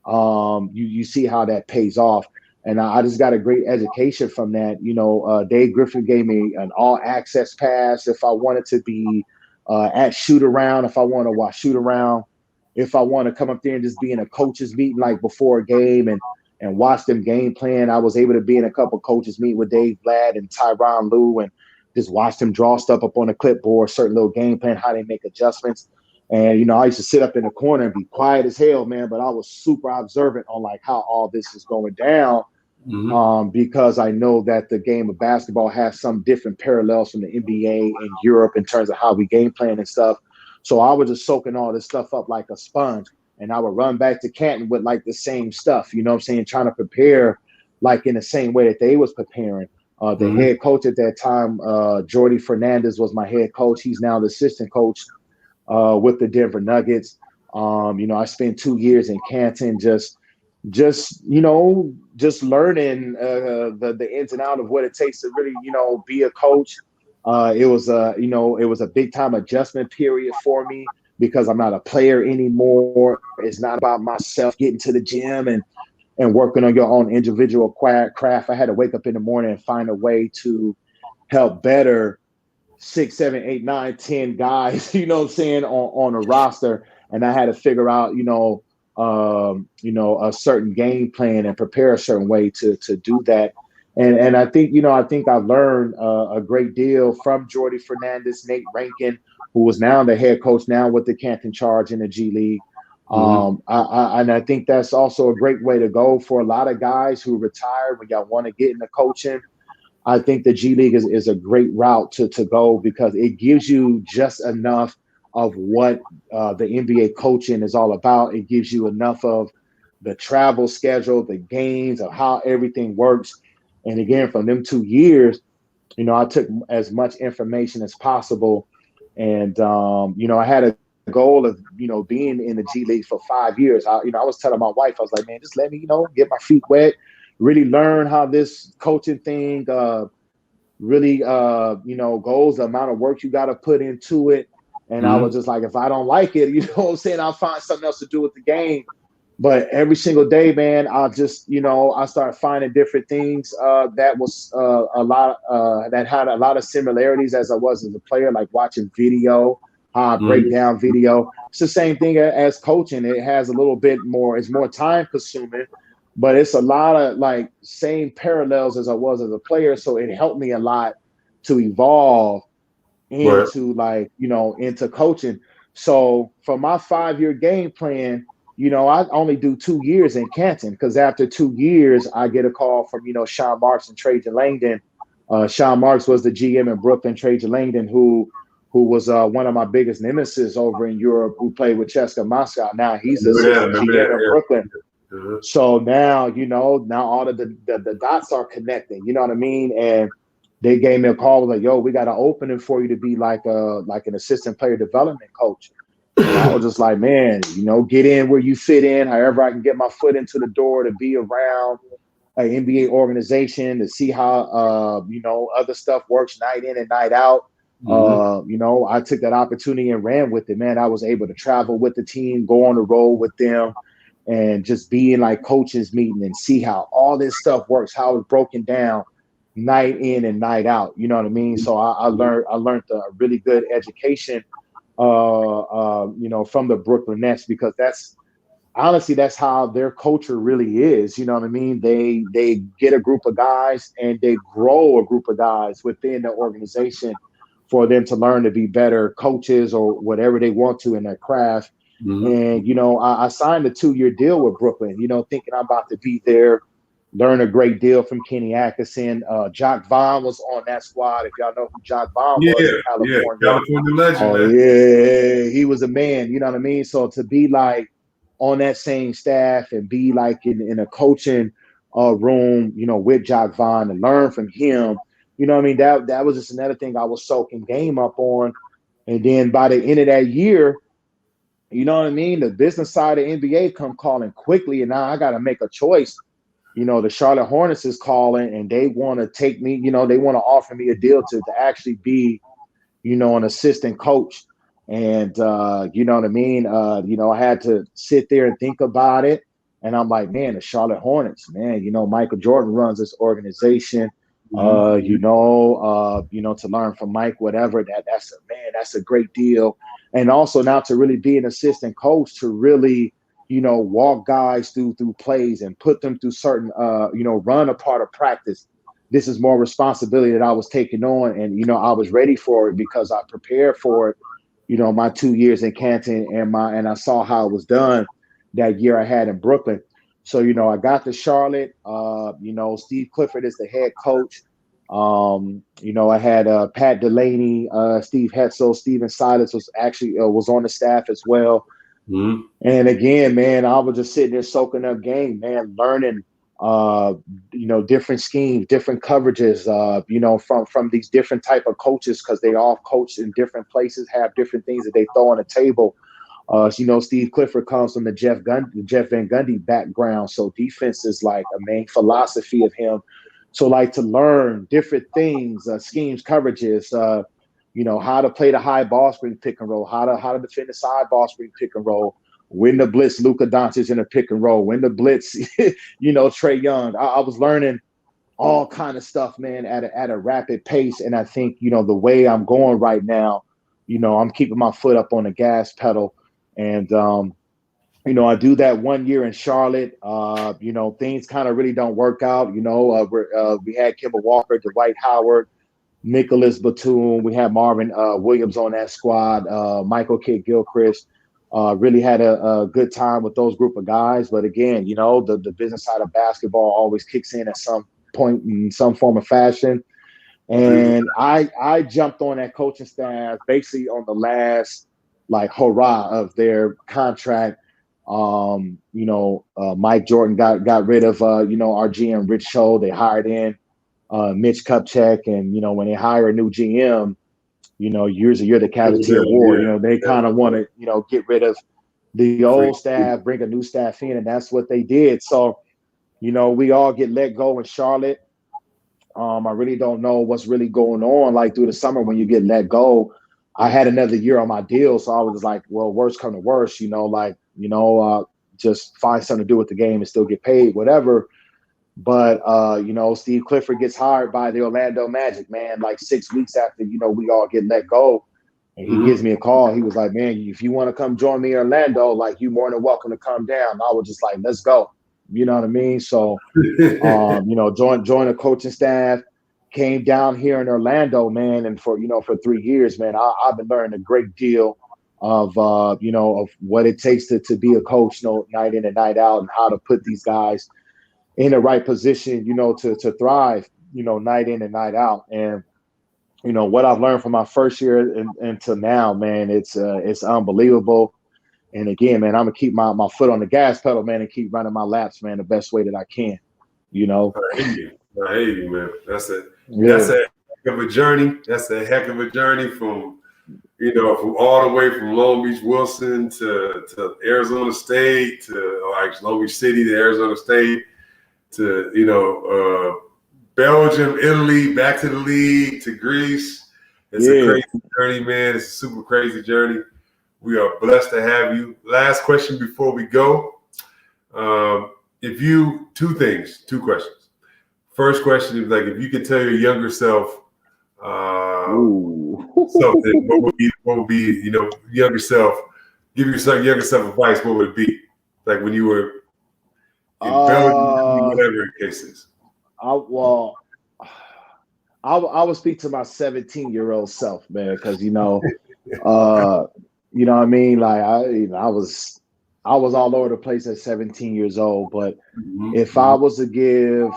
You see how that pays off, and I just got a great education from that. Dave Griffin gave me an all access pass if I wanted to be at shoot around, if I want to watch shoot around. If I want to come up there and just be in a coaches meeting like before a game and watch them game plan, I was able to be in a couple coaches meet with Dave Vlad and Tyronn Lue and just watch them draw stuff up on the clipboard, certain little game plan, how they make adjustments. And I used to sit up in the corner and be quiet as hell, man. But I was super observant on like how all this is going down, Mm-hmm. because I know that the game of basketball has some different parallels from the NBA and Europe in terms of how we game plan and stuff. So I was just soaking all this stuff up like a sponge, and I would run back to Canton with like the same stuff, what I'm saying, trying to prepare like in the same way that they was preparing. The Mm-hmm. head coach at that time, Jordy Fernandez, was my head coach. He's now the assistant coach with the Denver Nuggets. I spent 2 years in Canton just learning the ins and out of what it takes to really, be a coach. It was a big time adjustment period for me because I'm not a player anymore. It's not about myself getting to the gym and working on your own individual craft. I had to wake up in the morning and find a way to help better 6, 7, 8, 9, 10 guys, what I'm saying, on a roster. And I had to figure out, a certain game plan and prepare a certain way to do that. And I think, I've learned a great deal from Jordy Fernandez, Nate Rankin, who was now the head coach now with the Canton Charge in the G League. Mm-hmm. And I think that's also a great way to go for a lot of guys who retire when y'all want to get into coaching. I think the G League is a great route to go because it gives you just enough of what the NBA coaching is all about. It gives you enough of the travel schedule, the games, of how everything works. And again, from them 2 years, I took as much information as possible. And, I had a goal of, being in the G League for 5 years. I was telling my wife, I was like, man, just let me, get my feet wet, really learn how this coaching thing really, goes, the amount of work you got to put into it. And I was Mm-hmm. just like, if I don't like it, what I'm saying, I'll find something else to do with the game. But every single day, man, I'll just, I started finding different things that was a lot, that had a lot of similarities as I was as a player, like watching video, how I break Mm-hmm. down video. It's the same thing as coaching. It has a little bit more, it's more time consuming, but it's a lot of like same parallels as I was as a player. So it helped me a lot to evolve Right. into like, into coaching. So for my 5-year game plan, I only do 2 years in Canton because after 2 years, I get a call from, Sean Marks and Trajan Langdon. Sean Marks was the GM in Brooklyn, Trajan Langdon, who was one of my biggest nemesis over in Europe, who played with Cheska Moscow. Now he's the assistant Remember GM in that. Brooklyn. Yeah. Uh-huh. So now, now all of the dots are connecting, you know what I mean? And they gave me a call, was like, yo, we got an opening for you to be like an assistant player development coach. And I was just like, man, get in where you fit in, however I can get my foot into the door to be around an NBA organization, to see how other stuff works night in and night out. I took that opportunity and ran with it, man. I was able to travel with the team, go on the road with them, and just be in like coaches meeting and see how all this stuff works, how it's broken down night in and night out. You know what I mean? So I learned a really good education from the Brooklyn Nets, because that's how their culture really is. You know what I mean? They get a group of guys and they grow a group of guys within the organization for them to learn to be better coaches or whatever they want to in their craft. And, I signed a 2-year deal with Brooklyn, thinking I'm about to be there, learn a great deal from Kenny Atkinson. Jock Vaughn was on that squad. If y'all know who Jock Vaughn was in California. Yeah, California legend, man. Yeah, he was a man, you know what I mean? So to be like on that same staff and be like in a coaching room, with Jock Vaughn, and learn from him, you know what I mean? That was just another thing I was soaking game up on. And then by the end of that year, you know what I mean? The business side of NBA come calling quickly, and now I got to make a choice. The Charlotte Hornets is calling, and they want to take me, they want to offer me a deal to actually be, an assistant coach. And, you know what I mean? I had to sit there and think about it. And I'm like, man, the Charlotte Hornets, man, Michael Jordan runs this organization, to learn from Mike, whatever, that's a great deal. And also now to really be an assistant coach, to really, walk guys through plays and put them through certain, run a part of practice. This is more responsibility that I was taking on. And, I was ready for it because I prepared for it, my 2 years in Canton, and I saw how it was done that year I had in Brooklyn. So, I got to Charlotte. Steve Clifford is the head coach. I had Pat Delaney, Steve Hetzel, Steven Silas was on the staff as well. And again, man, I was just sitting there soaking up game, man, learning, different schemes, different coverages, from these different type of coaches, because they all coach in different places, have different things that they throw on the table. Steve Clifford comes from the Jeff Van Gundy background. So defense is like a main philosophy of him. So like to learn different things, schemes, coverages, how to play the high ball screen pick and roll, how to defend the side ball screen pick and roll, when to blitz Luka Doncic in a pick and roll, when to blitz, Trae Young. I was learning all kind of stuff, man, at a rapid pace. And I think, the way I'm going right now, I'm keeping my foot up on the gas pedal. And, I do that 1 year in Charlotte. Things kind of really don't work out. We had Kemba Walker, Dwight Howard, Nicholas Batum. We had Marvin Williams on that squad. Michael Kidd Gilchrist. Really had a good time with those group of guys. But again, the business side of basketball always kicks in at some point in some form of fashion. And I jumped on that coaching staff basically on the last hurrah of their contract. Mike Jordan got rid of our GM Rich Scholl. They hired in Mitch Kupchak, and when they hire a new GM, you're the casualty of war. They kind of want to get rid of the old staff, bring a new staff in, and that's what they did. So we all get let go in Charlotte. I really don't know what's really going on through the summer when you get let go. I had another year on my deal, so I was like, well, worst come to worst, just find something to do with the game and still get paid, whatever. But, Steve Clifford gets hired by the Orlando Magic, man, 6 weeks after, we all get let go. And he gives me a call. He was like, man, if you want to come join me in Orlando, you're more than welcome to come down. I was just like, let's go. You know what I mean? So, join the coaching staff, came down here in Orlando, man. And for 3 years, man, I've been learning a great deal of what it takes to be a coach, night in and night out, and how to put these guys in the right position, to thrive, night in and night out. And, what I've learned from my first year until now, man, it's unbelievable. And again, man, I'm gonna keep my foot on the gas pedal, man, and keep running my laps, man, the best way that I can. I hear you, man. That's it. Yeah. of a journey. That's a heck of a journey from all the way from Long Beach Wilson to Arizona State to like Long Beach City to Arizona State to Belgium, Italy, back to the league to Greece. It's a crazy journey, man. It's a super crazy journey. We are blessed to have you. Last question before we go. Two questions. First question is like, if you could tell your younger self something, what would be, younger self, give your younger self advice, what would it be? Like when you were in Belgium, whatever the case is. I would speak to my 17-year-old self, man, because you know what I mean. Like I was all over the place at 17 years old. But if I was to give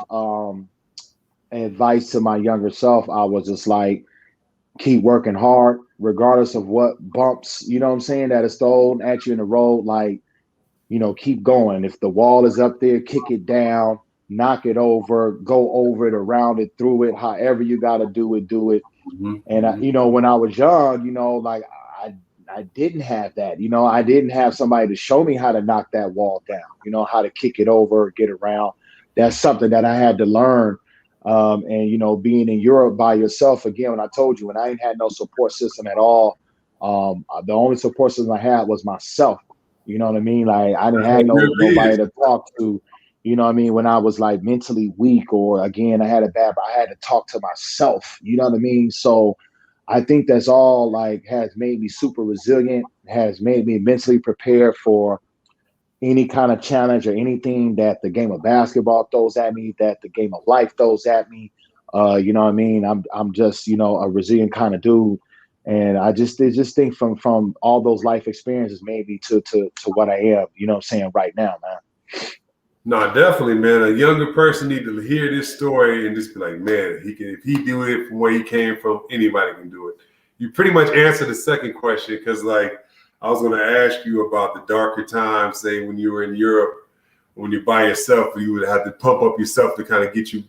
advice to my younger self, I was just like, keep working hard, regardless of what bumps, you know what I'm saying, that is thrown at you in the road. Like, keep going. If the wall is up there, kick it down, knock it over, go over it, around it, through it, however you got to do it, do it. And, when I was young, like I didn't have that. I didn't have somebody to show me how to knock that wall down, how to kick it over, get around. That's something that I had to learn. And, being in Europe by yourself, again, when I told you, when I ain't had no support system at all, the only support system I had was myself. You know what I mean? Like I didn't have nobody to talk to, you know what I mean? When I was like mentally weak, or again, I had to talk to myself, you know what I mean? So I think that's all like has made me super resilient, has made me mentally prepared for any kind of challenge or anything that the game of basketball throws at me, that the game of life throws at me. You know what I mean? I'm just, a resilient kind of dude. And I just think from all those life experiences made me to what I am, you know what I'm saying, right now, man. No, definitely, man. A younger person need to hear this story and just be like, man, if he do it from where he came from, anybody can do it. You pretty much answered the second question, because like I was going to ask you about the darker times, say when you were in Europe, when you're by yourself, you would have to pump up yourself to kind of get you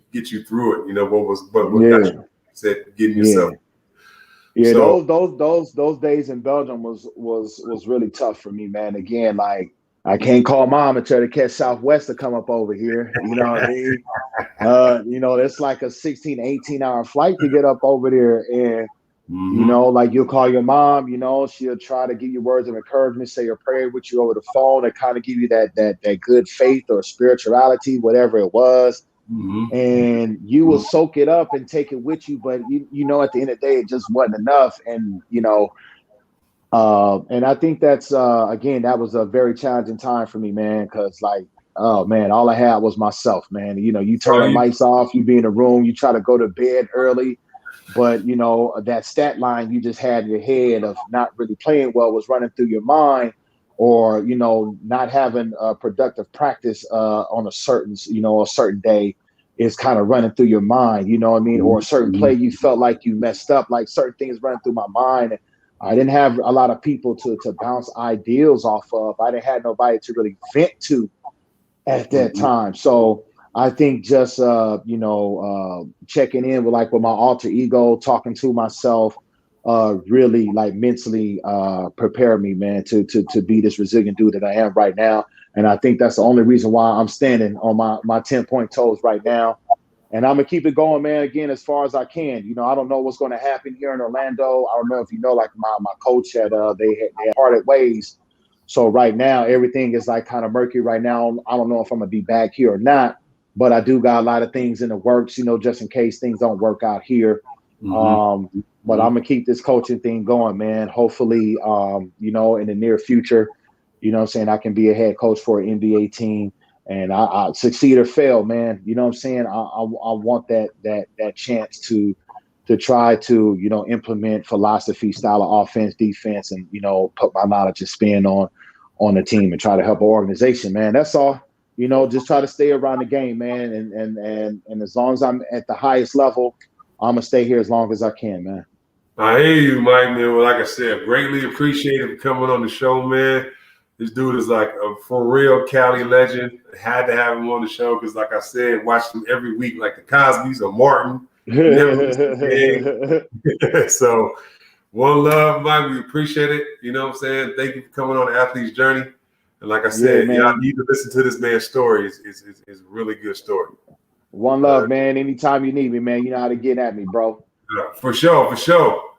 through it. What got you said getting yourself. Yeah, so, those days in Belgium was really tough for me, man. Again, like I can't call mom and try to catch Southwest to come up over here. You know what I mean? It's like a 16, 18-hour flight to get up over there. And, like you'll call your mom, she'll try to give you words of encouragement, say a prayer with you over the phone, and kind of give you that good faith or spirituality, whatever it was. And you will soak it up and take it with you. But, at the end of the day, it just wasn't enough. And, and I think that's, again, that was a very challenging time for me, man, because like, oh, man, all I had was myself, man. You turn the lights off, you be in a room, you try to go to bed early. But, that stat line you just had in your head of not really playing well was running through your mind, or, not having a productive practice on a certain day is kind of running through your mind, you know what I mean? Or a certain play you felt like you messed up, like certain things running through my mind. I didn't have a lot of people to bounce ideals off of. I didn't have nobody to really vent to at that time. So I think just, checking in with my alter ego, talking to myself, really like mentally prepared me, man, to be this resilient dude that I am right now. And I think that's the only reason why I'm standing on my 10-point toes right now. And I'm going to keep it going, man, again, as far as I can. I don't know what's going to happen here in Orlando. I don't know if like my coach had they parted ways. So right now, everything is like kind of murky right now. I don't know if I'm going to be back here or not. But I do got a lot of things in the works, just in case things don't work out here. But I'm going to keep this coaching thing going, man. Hopefully, in the near future, I can be a head coach for an NBA team. And I succeed or fail, man. You know what I'm saying? I want that chance to try to, implement philosophy, style of offense, defense, and, put my knowledge and spin on the team and try to help an organization, man. That's all. Just try to stay around the game, man. And as long as I'm at the highest level, I'm going to stay here as long as I can, man. I hear you, Mike, man. Well, like I said, greatly appreciate him coming on the show, man. This dude is like a for real Cali legend. Had to have him on the show because, like I said, watched him every week, like the Cosby's or Martin. Never missed a game. So one love, Mike. We appreciate it. You know what I'm saying? Thank you for coming on the Athlete's Journey. And like I said, man. y'all need to listen to this man's story. It's a really good story. One love, man. Anytime you need me, man, you know how to get at me, bro. For sure, for sure.